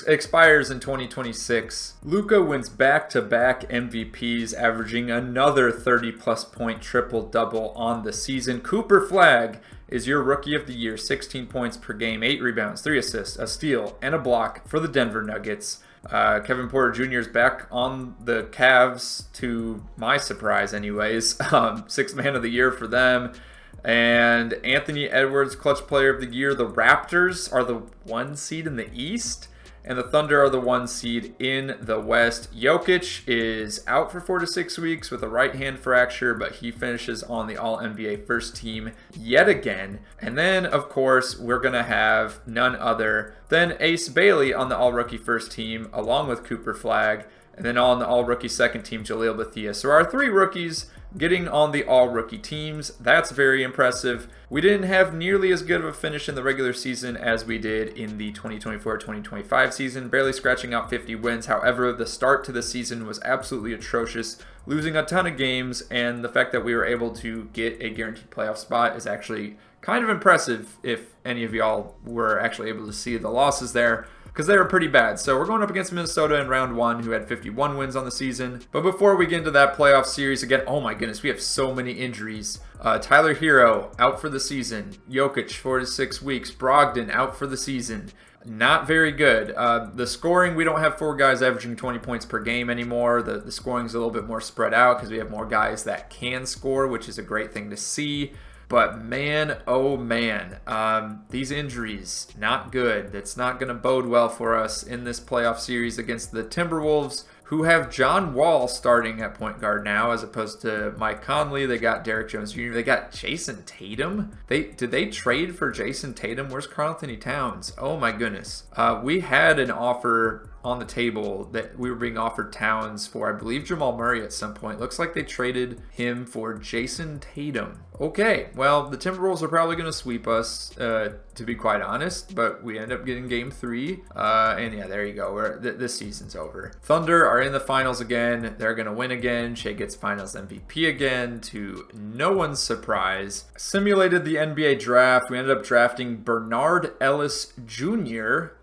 Speaker 1: expires in 2026. Luka wins back-to-back MVPs, averaging another 30-plus point triple-double on the season. Cooper Flagg is your Rookie of the Year, 16 points per game, 8 rebounds, 3 assists, a steal, and a block for the Denver Nuggets. Kevin Porter Jr. is back on the Cavs, to my surprise anyways. 6th man of the year for them. And Anthony Edwards, Clutch Player of the Year. The Raptors are the 1 seed in the East, and the Thunder are the 1 seed in the West. Jokic is out for 4 to 6 weeks with a right hand fracture, but he finishes on the All-NBA first team yet again. And then, of course, we're going to have none other than Ace Bailey on the All-Rookie first team, along with Cooper Flagg, and then on the All-Rookie second team, Jaleel Bethia. So our 3 rookies getting on the all-rookie teams. That's very impressive. We didn't have nearly as good of a finish in the regular season as we did in the 2024-2025 season, barely scratching out 50 wins. However, the start to the season was absolutely atrocious, losing a ton of games, and the fact that we were able to get a guaranteed playoff spot is actually kind of impressive if any of y'all were actually able to see the losses there, because they were pretty bad. So we're going up against Minnesota in round 1, who had 51 wins on the season. But before we get into that playoff series, again, oh my goodness, we have so many injuries. Tyler Hero out for the season. Jokic 4 to 6 weeks. Brogdon out for the season. Not very good. The scoring, we don't have 4 guys averaging 20 points per game anymore. The scoring's a little bit more spread out because we have more guys that can score, which is a great thing to see. but man, oh man, these injuries, not good. That's not going to bode well for us in this playoff series against the Timberwolves, who have John Wall starting at point guard now as opposed to Mike Conley. They got Derrick Jones Jr. They got Jason Tatum. Did they trade for Jason Tatum? Where's Karl Anthony Towns? Oh my goodness. We had an offer on the table that we were being offered Towns for, I believe, Jamal Murray at some point. Looks like they traded him for Jason Tatum. Okay, well, the Timberwolves are probably going to sweep us, to be quite honest, but we end up getting game 3. And yeah, there you go. This season's over. Thunder are in the finals again. They're going to win again. Shea gets finals MVP again, to no one's surprise. Simulated the NBA draft. We ended up drafting Bernard Ellis Jr.,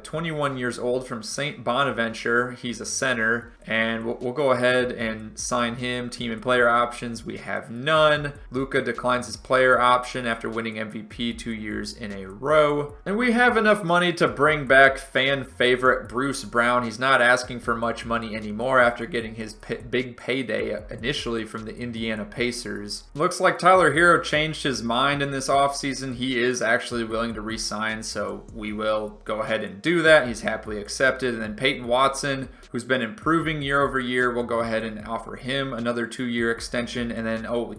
Speaker 1: 21 years old, from St. Bonaventure. He's a center, and we'll go ahead and sign him. Team and player options, we have none. Luka declines his player option after winning MVP 2 years in a row. And we have enough money to bring back fan favorite Bruce Brown. He's not asking for much money anymore after getting his big payday initially from the Indiana Pacers. Looks like Tyler Hero changed his mind in this offseason. He is actually willing to re-sign, so we will go ahead and do that. He's happily accepted. And then Peyton Watson, who's been improving year over year, we'll go ahead and offer him another 2-year extension. And then, we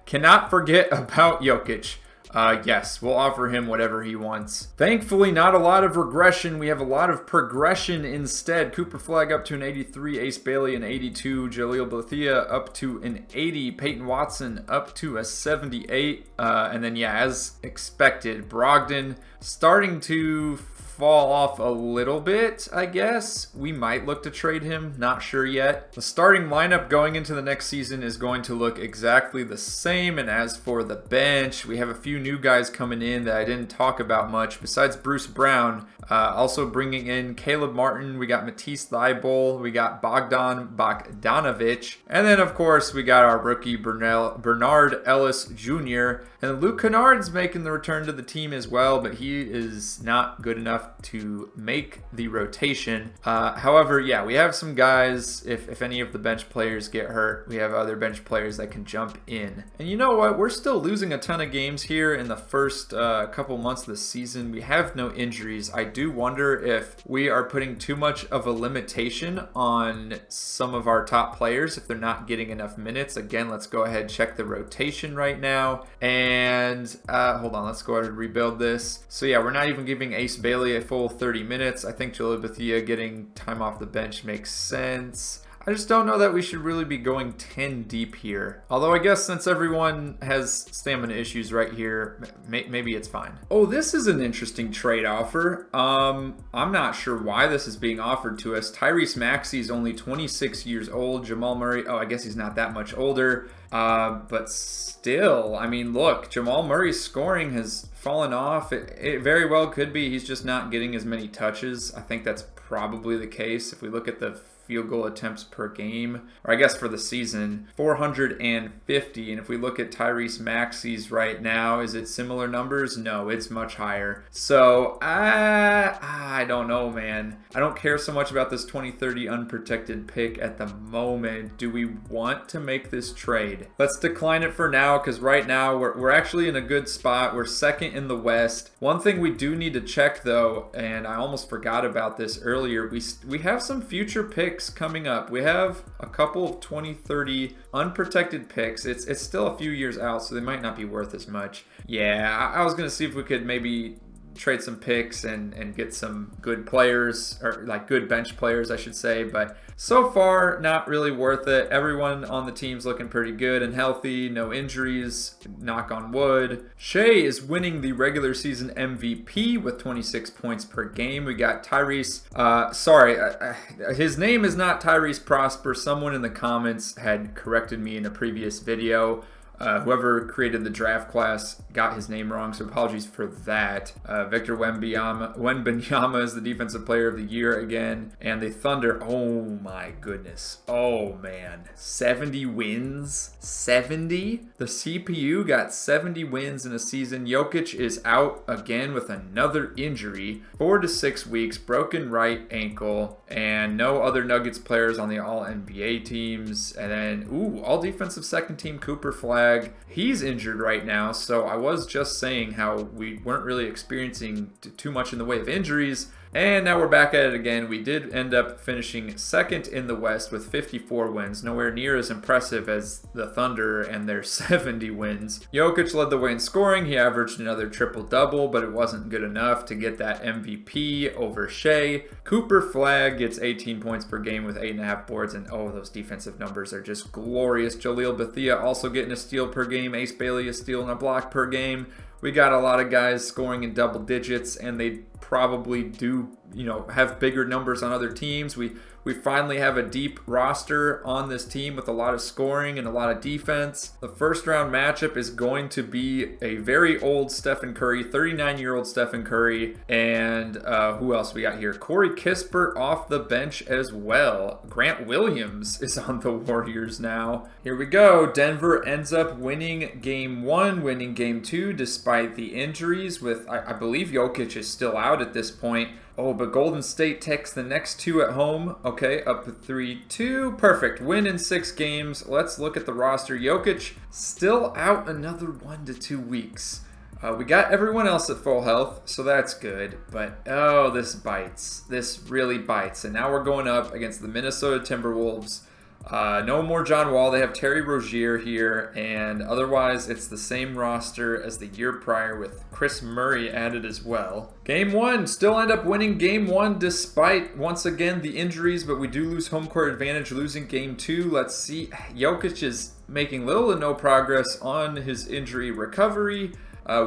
Speaker 1: cannot forget about Jokic. Yes, we'll offer him whatever he wants. Thankfully, not a lot of regression. We have a lot of progression instead. Cooper Flagg up to an 83, Ace Bailey an 82, Jaleel Bethea up to an 80, Peyton Watson up to a 78, and then yeah, as expected, Brogdon starting to fall off a little bit, I guess. We might look to trade him, not sure yet. The starting lineup going into the next season is going to look exactly the same, and as for the bench, we have a few new guys coming in that I didn't talk about much besides Bruce Brown. Also bringing in Caleb Martin, we got Matisse Thybulle, we got Bogdan Bogdanovic, and then of course we got our rookie Bernard Ellis Jr. And Luke Kennard's making the return to the team as well, but he is not good enough to make the rotation. However, yeah, we have some guys, if any of the bench players get hurt, we have other bench players that can jump in. And you know what? We're still losing a ton of games here in the first couple months of the season. We have no injuries. I do wonder if we are putting too much of a limitation on some of our top players if they're not getting enough minutes. Again, let's go ahead and check the rotation right now. And hold on, let's go ahead and rebuild this. So yeah, we're not even giving Ace Bailey a full 30 minutes. I think Jaleel Bethea getting time off the bench makes sense. I just don't know that we should really be going 10 deep here. Although I guess since everyone has stamina issues right here, maybe it's fine. Oh, this is an interesting trade offer. I'm not sure why this is being offered to us. Tyrese Maxey's only 26 years old. Jamal Murray, I guess he's not that much older. But still, I mean, look, Jamal Murray's scoring has fallen off. It very well could be he's just not getting as many touches. I think that's probably the case. If we look at the field goal attempts per game, or I guess for the season, 450. And if we look at Tyrese Maxey's right now, is it similar numbers? No, it's much higher. So I don't know, man. I don't care so much about this 2030 unprotected pick at the moment. Do we want to make this trade? Let's decline it for now, because right now we're actually in a good spot. We're second in the West. One thing we do need to check though, and I almost forgot about this earlier, we have some future picks coming up. We have a couple of 2030 unprotected picks. It's still a few years out, so they might not be worth as much. Yeah, I was gonna see if we could maybe trade some picks and get some good players, or like good bench players I should say, but so far not really worth it. Everyone on the team's looking pretty good and healthy, no injuries, knock on wood. Shea is winning the regular season MVP with 26 points per game. We got Tyrese, his name is not Tyrese Prosper. Someone in the comments had corrected me in a previous video. Whoever created the draft class got his name wrong, so apologies for that. Victor Wembanyama is the defensive player of the year again. And the Thunder, oh my goodness. Oh man, 70 wins? 70? The CPU got 70 wins in a season. Jokic is out again with another injury. 4 to 6 weeks, broken right ankle, and no other Nuggets players on the All-NBA teams. And then, all defensive second team Cooper Flagg. Flag, he's injured right now. So I was just saying how we weren't really experiencing too much in the way of injuries. And now we're back at it again. We did end up finishing second in the West with 54 wins, nowhere near as impressive as the Thunder and their 70 wins. Jokic led the way in scoring. He averaged another triple-double, but it wasn't good enough to get that MVP over Shea. Cooper Flag gets 18 points per game with 8.5 boards, and oh, those defensive numbers are just glorious. Jaleel Bethia also getting a steal per game, Ace Bailey a steal and a block per game. We got a lot of guys scoring in double digits, and they probably do, have bigger numbers on other teams. We finally have a deep roster on this team with a lot of scoring and a lot of defense. The first round matchup is going to be a very old Stephen Curry, 39-year-old Stephen Curry, and who else we got here? Corey Kispert off the bench as well. Grant Williams is on the Warriors now. Here we go. Denver ends up winning game 1, winning game 2 despite the injuries with, I believe Jokic is still out at this point. Oh, but Golden State takes the next 2 at home. Okay, up 3-2. Perfect. Win in 6 games. Let's look at the roster. Jokic still out another 1 to 2 weeks. We got everyone else at full health, so that's good. But, oh, this bites. This really bites. And now we're going up against the Minnesota Timberwolves. No more John Wall. They have Terry Rozier here, and otherwise it's the same roster as the year prior with Chris Murray added as well. Game 1, still end up winning game 1 despite, once again, the injuries, but we do lose home court advantage losing game 2. Let's see. Jokic is making little to no progress on his injury recovery.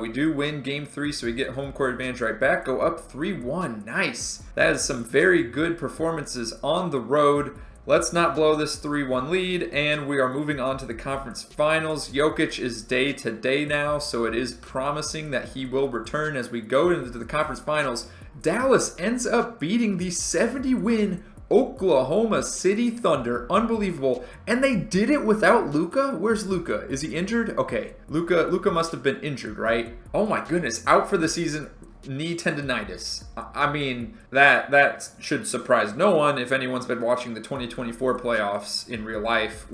Speaker 1: We do win game 3, so we get home court advantage right back. Go up 3-1. Nice. That is some very good performances on the road. Let's not blow this 3-1 lead, and we are moving on to the conference finals. Jokic is day-to-day now, so it is promising that he will return as we go into the conference finals. Dallas ends up beating the 70-win Oklahoma City Thunder. Unbelievable. And they did it without Luka? Where's Luka? Is he injured? Okay, Luka must have been injured, right? Oh my goodness, out for the season. Knee tendonitis. I mean, that should surprise no one if anyone's been watching the 2024 playoffs in real life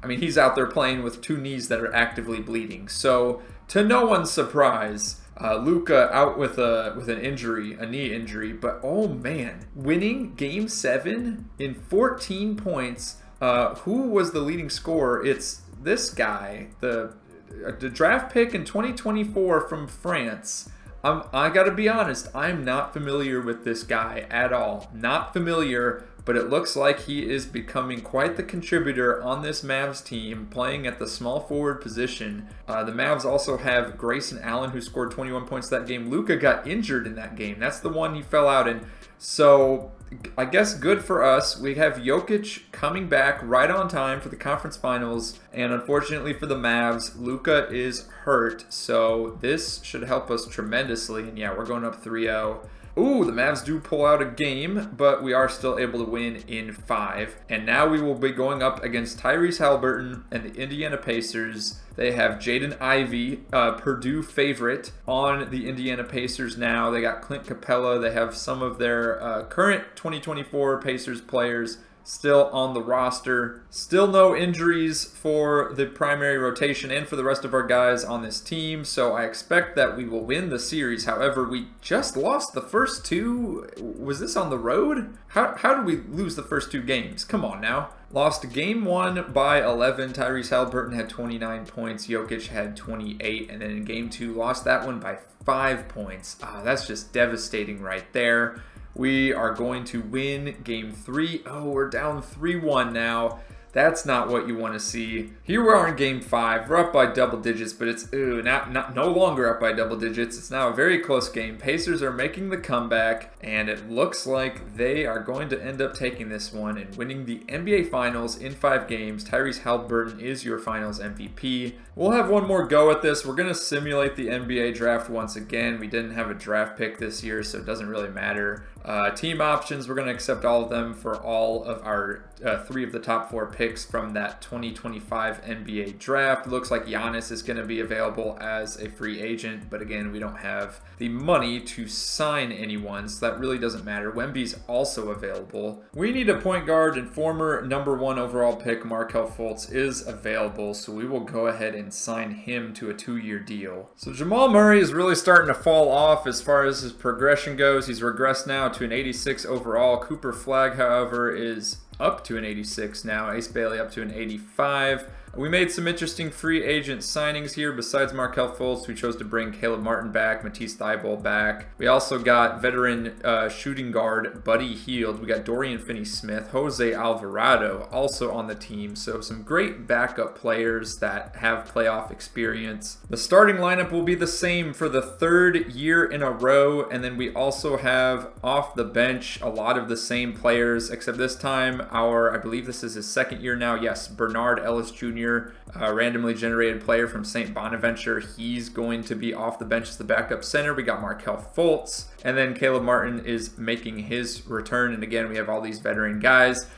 Speaker 1: he's out there playing with 2 knees that are actively bleeding. So, to no one's surprise, Luka out with an injury, a knee injury. But, oh man, winning Game 7 in 14 points. Who was the leading scorer? It's this guy, the draft pick in 2024 from France. I gotta be honest, I'm not familiar with this guy at all. Not familiar, but it looks like he is becoming quite the contributor on this Mavs team, playing at the small forward position. The Mavs also have Grayson Allen, who scored 21 points that game. Luka got injured in that game. That's the one he fell out in. So, I guess good for us. We have Jokic coming back right on time for the conference finals, and unfortunately for the Mavs, Luka is hurt, so this should help us tremendously. And yeah, we're going up 3-0. Ooh, the Mavs do pull out a game, but we are still able to win in 5. And now we will be going up against Tyrese Haliburton and the Indiana Pacers. They have Jaden Ivey, Purdue favorite, on the Indiana Pacers now. They got Clint Capella. They have some of their current 2024 Pacers players still on the roster. Still no injuries for the primary rotation and for the rest of our guys on this team, so I expect that we will win the series. However, we just lost the first 2. Was this on the road? How did we lose the first 2 games? Come on now. Lost game 1 by 11. Tyrese Haliburton had 29 points. Jokic had 28. And then in game 2, lost that one by 5 points. That's just devastating right there. We are going to win game 3. Oh, we're down 3-1 now. That's not what you want to see. Here we are in game 5. We're up by double digits, but it's no longer up by double digits. It's now a very close game. Pacers are making the comeback, and it looks like they are going to end up taking this one and winning the NBA Finals in 5 games. Tyrese Haliburton is your Finals MVP. We'll have one more go at this. We're going to simulate the NBA draft once again. We didn't have a draft pick this year, so it doesn't really matter. Team options, we're going to accept all of them for all of our 3 of the top 4 picks from that 2025 NBA draft. It looks like Giannis is going to be available as a free agent, but again, we don't have the money to sign anyone, so that really doesn't matter. Wemby's also available. We need a point guard, and former #1 overall pick Markelle Fultz is available, so we will go ahead and sign him to a 2-year deal. So Jamal Murray is really starting to fall off as far as his progression goes. He's regressed now to an 86 overall. Cooper Flagg, however, is up to an 86 now. Ace Bailey up to an 85. We made some interesting free agent signings here. Besides Markelle Fultz, we chose to bring Caleb Martin back, Matisse Thybulle back. We also got veteran shooting guard Buddy Hield. We got Dorian Finney-Smith, Jose Alvarado also on the team. So some great backup players that have playoff experience. The starting lineup will be the same for the 3rd year in a row. And then we also have off the bench a lot of the same players, except this time I believe this is his 2nd year now. Yes, Bernard Ellis Jr., randomly generated player from St. Bonaventure. He's going to be off the bench as the backup center. We got Markelle Fultz, and then Caleb Martin is making his return. And again, we have all these veteran guys.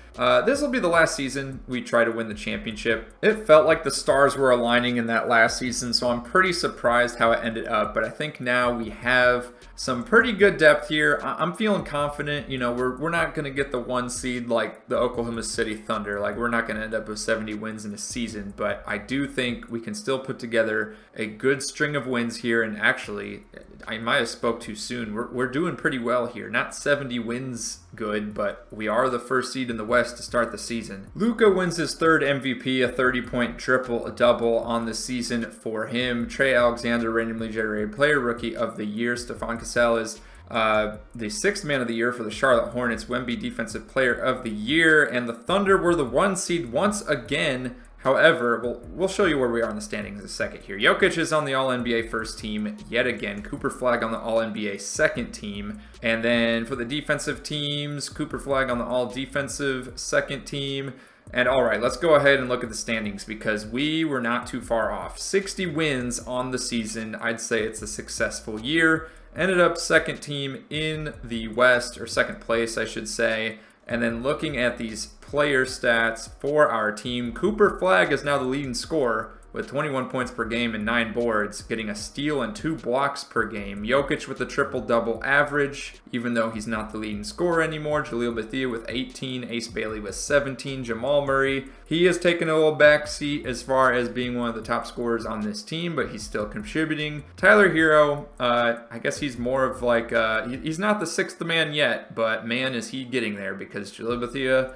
Speaker 1: This will be the last season we try to win the championship. It felt like the stars were aligning in that last season, so I'm pretty surprised how it ended up. But I think now we have some pretty good depth here. I'm feeling confident. You know, we're not going to get the 1 seed like the Oklahoma City Thunder. Like, we're not going to end up with 70 wins in a season. But I do think we can still put together a good string of wins here. And actually, I might have spoke too soon. We're doing pretty well here. Not 70 wins good, but we are the 1st seed in the West to start the season. Luka wins his 3rd MVP, a 30-point triple-double on the season for him. Trey Alexander, randomly generated player, rookie of the year. Stephon Cassell is the 6th man of the year for the Charlotte Hornets. Wemby, defensive player of the year. And the Thunder were the 1 seed once again. However, we'll show you where we are in the standings in a second here. Jokic is on the All-NBA 1st team yet again. Cooper Flagg on the All-NBA 2nd team. And then for the defensive teams, Cooper Flagg on the All-Defensive 2nd team. And all right, let's go ahead and look at the standings because we were not too far off. 60 wins on the season. I'd say it's a successful year. Ended up 2nd team in the West, or 2nd place, I should say. And then looking at these player stats for our team, Cooper Flagg is now the leading scorer with 21 points per game and 9 boards, getting a steal and 2 blocks per game. Jokic with a triple-double average, even though he's not the leading scorer anymore. Jaleel Bethia with 18, Ace Bailey with 17, Jamal Murray, he has taken a little backseat as far as being one of the top scorers on this team, but he's still contributing. Tyler Hero, I guess he's more of like, he's not the 6th man yet, but man, is he getting there, because Jaleel Bethia,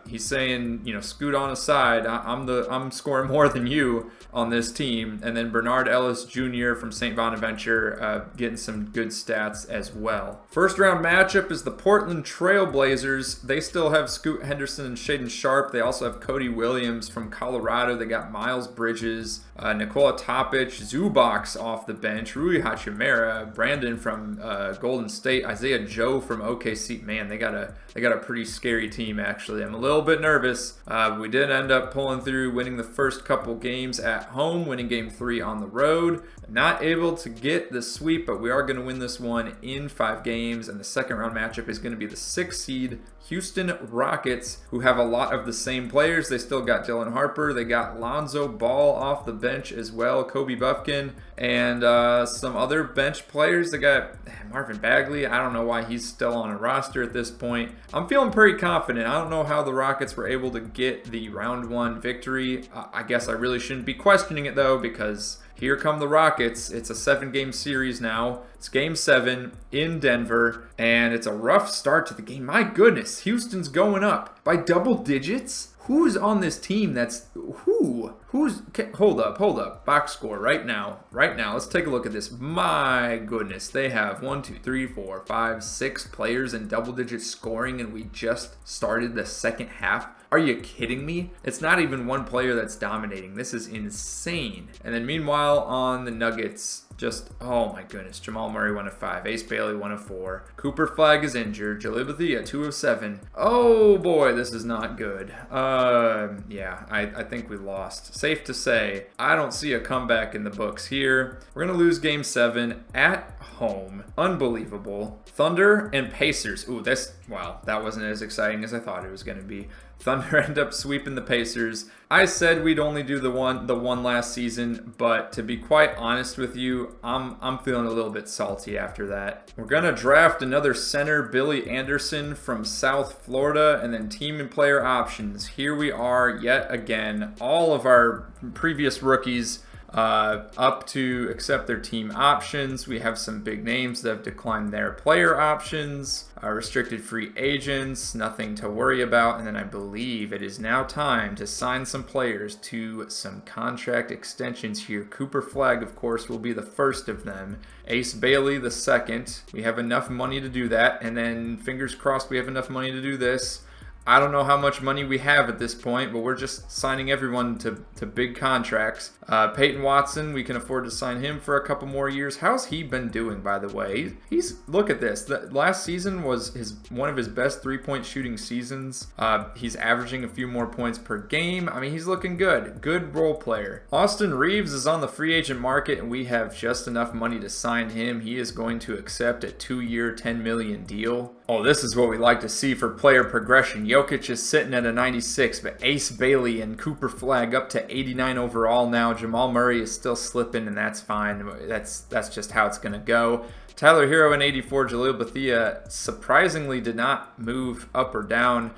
Speaker 1: he's saying, you know, scoot on aside, I'm scoring more than you on this team. And then Bernard Ellis Jr. from St. Bonaventure getting some good stats as well. First round matchup is the Portland Trail Blazers. They still have Scoot Henderson and Shaden Sharp. They also have Cody Williams from Colorado. They got Miles Bridges, Nikola Topic, Zubac off the bench, Rui Hachimura, Brandon from Golden State, Isaiah Joe from OKC. Man, they got a pretty scary team, actually. I'm a little bit nervous. We did end up pulling through, winning the first couple games at home, winning game 3 on the road. Not able to get the sweep, but we are going to win this one in 5 games. And the second round matchup is going to be the 6th seed Houston Rockets, who have a lot of the same players. They still got Dylan Harper. They got Lonzo Ball off the bench as well, Kobe Buffkin, and some other bench players. They got Marvin Bagley. I don't know why he's still on a roster at this point. I'm feeling pretty confident. I don't know how the Rockets were able to get the round 1 victory. I guess I really shouldn't be questioning it, though, because here come the Rockets. It's a 7-game series now. It's game 7 in Denver, and it's a rough start to the game. My goodness, Houston's going up by double digits. Who's on this team that's who's hold up, box score right now, let's take a look at this. My goodness, they have 1 2 3 4 5 6 players in double digit scoring, and we just started the second half. Are you kidding me? It's not even one player that's dominating. This is insane. And then meanwhile on the Nuggets, just, oh my goodness, Jamal Murray 1 of 5, Ace Bailey 1 of 4, Cooper Flagg is injured, Jaleel Bethia 2 of 7. Oh boy, this is not good. Yeah, I think we lost. Safe to say, I don't see a comeback in the books here. We're going to lose Game 7 at home. Unbelievable. Thunder and Pacers. Ooh, wow, that wasn't as exciting as I thought it was going to be. Thunder end up sweeping the Pacers. I said we'd only do the one last season, but to be quite honest with you, I'm feeling a little bit salty after that. We're gonna draft another center, Billy Anderson from South Florida, and then team and player options. Here we are yet again. All of our previous rookies up to accept their team options. We have some big names that have declined their player options. Restricted free agents, nothing to worry about. And then I believe it is now time to sign some players to some contract extensions here. Cooper Flagg, of course, will be the first of them. Ace Bailey, the second. We have enough money to do that. And then fingers crossed we have enough money to do this. I don't know how much money we have at this point, but we're just signing everyone to big contracts. Peyton Watson, we can afford to sign him for a couple more years. How's he been doing, by the way? He's look at this. Last season was one of his best three-point shooting seasons. He's averaging a few more points per game. I mean, he's looking good. Good role player. Austin Reeves is on the free agent market, and we have just enough money to sign him. He is going to accept a 2-year, $10 million deal. Oh, this is what we like to see for player progression. Jokic is sitting at a 96, but Ace Bailey and Cooper Flagg up to 89 overall now. Jamal Murray is still slipping, and that's fine. That's just how it's going to go. Tyler Hero in 84, Jaleel Bethia surprisingly did not move up or down.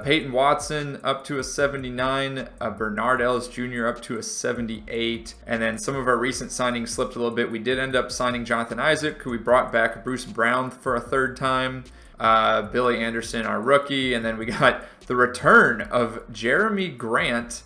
Speaker 1: Peyton Watson up to a 79, Bernard Ellis Jr. up to a 78, and then some of our recent signings slipped a little bit. We did end up signing Jonathan Isaac, who we brought back Bruce Brown for a third time. Billy Anderson, our rookie, and then we got the return of Jeremy Grant.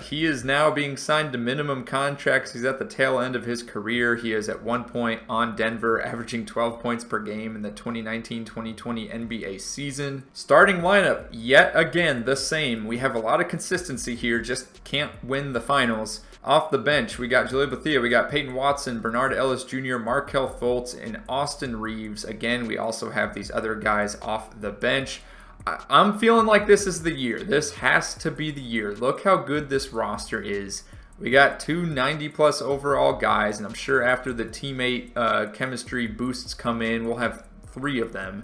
Speaker 1: He is now being signed to minimum contracts. He's at the tail end of his career. He is at one point on Denver, averaging 12 points per game in the 2019-2020 NBA season. Starting lineup, yet again, the same. We have a lot of consistency here, just can't win the finals. Off the bench, we got Jaleel Bethia, we got Peyton Watson, Bernard Ellis Jr., Markelle Fultz, and Austin Reeves. Again, we also have these other guys off the bench. I'm feeling like this is the year. This has to be the year. Look how good this roster is. We got two 90-plus overall guys, and I'm sure after the teammate chemistry boosts come in, we'll have 3 of them.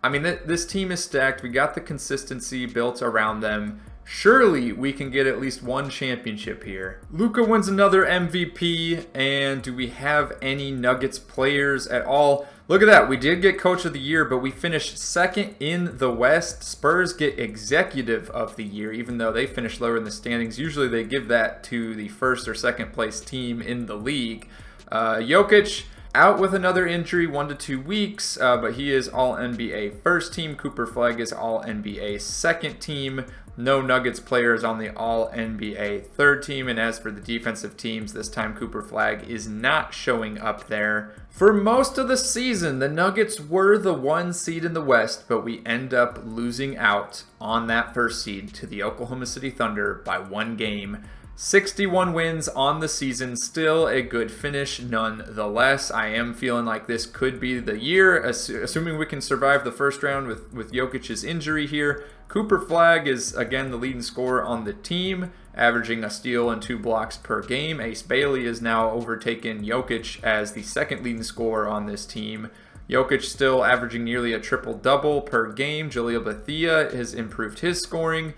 Speaker 1: I mean, this team is stacked. We got the consistency built around them. Surely we can get at least one championship here. Luka wins another MVP, and do we have any Nuggets players at all? Look at that. We did get Coach of the Year, but we finished second in the West. Spurs get Executive of the Year, even though they finished lower in the standings. Usually they give that to the first or second place team in the league. Jokic out with another injury, 1 to 2 weeks, but he is All-NBA first team. Cooper Flagg is All-NBA second team. No Nuggets players on the All-NBA third team. And as for the defensive teams, this time Cooper Flagg is not showing up there. For most of the season, the Nuggets were the 1 seed in the West, but we end up losing out on that first seed to the Oklahoma City Thunder by 1 game. 61 wins on the season, still a good finish nonetheless. I am feeling like this could be the year, assuming we can survive the first round with Jokic's injury here. Cooper Flagg is, again, the leading scorer on the team, averaging a steal and 2 blocks per game. Ace Bailey is now overtaken Jokic as the second leading scorer on this team. Jokic still averaging nearly a triple-double per game. Jaleel Bethia has improved his scoring.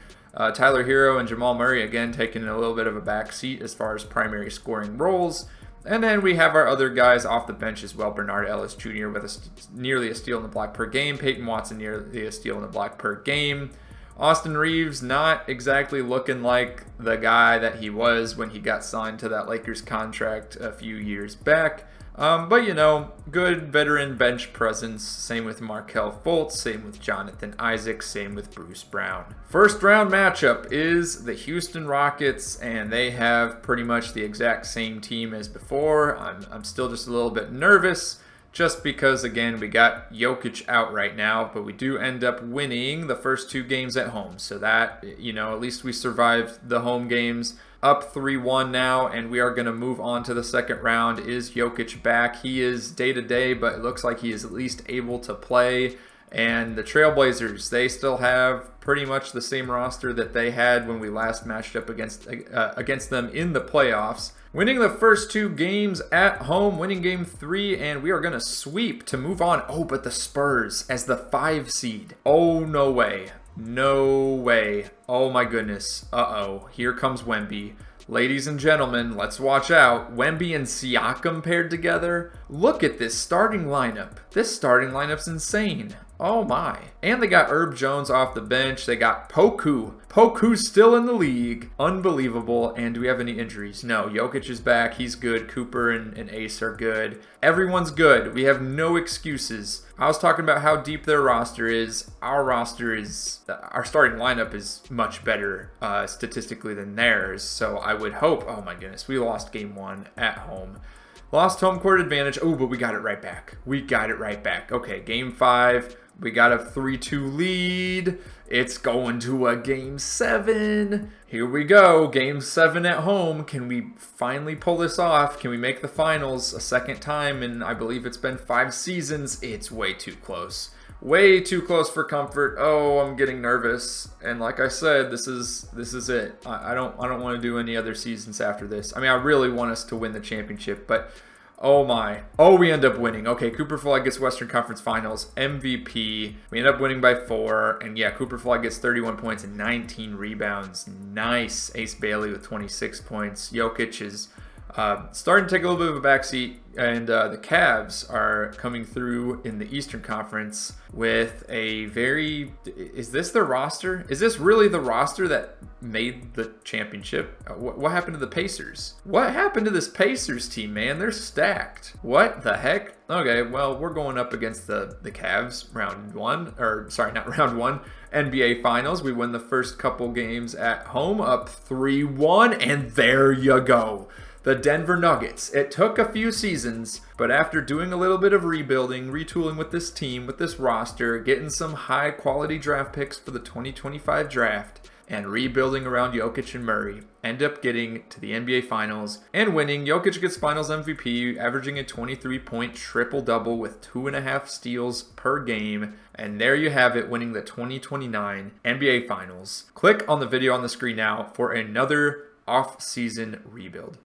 Speaker 1: Tyler Hero and Jamal Murray, again, taking a little bit of a back seat as far as primary scoring roles. And then we have our other guys off the bench as well. Bernard Ellis Jr. with nearly a steal in the block per game. Peyton Watson nearly a steal in the block per game. Austin Reeves not exactly looking like the guy that he was when he got signed to that Lakers contract a few years back. But, you know, good veteran bench presence. Same with Markelle Fultz, same with Jonathan Isaac, same with Bruce Brown. First round matchup is the Houston Rockets, and they have pretty much the exact same team as before. I'm still just a little bit nervous just because, again, we got Jokic out right now, but we do end up winning the first 2 games at home. So that, you know, at least we survived the home games. Up 3-1 now, and we are going to move on to the second round. Is Jokic back? He is day-to-day, but it looks like he is at least able to play. And the Trailblazers, they still have pretty much the same roster that they had when we last matched up against them in the playoffs. Winning the first 2 games at home, winning game 3, and we are going to sweep to move on. Oh, but the Spurs as the 5 seed. Oh, no way. No way. Oh, my goodness. Uh-oh. Here comes Wemby. Ladies and gentlemen, let's watch out. Wemby and Siakam paired together. Look at this starting lineup. This starting lineup's insane. Oh my. And they got Herb Jones off the bench. They got Poku. Poku's still in the league. Unbelievable. And do we have any injuries? No. Jokic is back. He's good. Cooper and Ace are good. Everyone's good. We have no excuses. I was talking about how deep their roster is. Our starting lineup is much better statistically than theirs. So I would hope, oh my goodness, we lost game 1 at home. Lost home court advantage. Oh, but we got it right back. We got it right back. Okay, game 5. We got a 3-2 lead. It's going to a game 7. Here we go. Game 7 at home. Can we finally pull this off? Can we make the finals a second time? And I believe it's been 5 seasons. It's way too close. Way too close for comfort. Oh, I'm getting nervous. And like I said, this is it. I don't want to do any other seasons after this. I mean, I really want us to win the championship, but oh my. Oh, we end up winning. Okay, Cooper Flag gets Western Conference Finals MVP. We end up winning by 4. And yeah, Cooper Flag gets 31 points and 19 rebounds. Nice. Ace Bailey with 26 points. Jokic is starting to take a little bit of a backseat, and the Cavs are coming through in the Eastern Conference with a very... Is this the roster? Is this really the roster that made the championship? What happened to the Pacers? What happened to this Pacers team, man? They're stacked. What the heck? Okay, well, we're going up against the Cavs round 1, or sorry, not round 1, NBA Finals. We win the first couple games at home, up 3-1, and there you go. The Denver Nuggets. It took a few seasons, but after doing a little bit of rebuilding, retooling with this team, with this roster, getting some high-quality draft picks for the 2025 draft, and rebuilding around Jokic and Murray, end up getting to the NBA Finals and winning. Jokic gets Finals MVP, averaging a 23-point triple-double with 2.5 steals per game. And there you have it, winning the 2029 NBA Finals. Click on the video on the screen now for another off-season rebuild.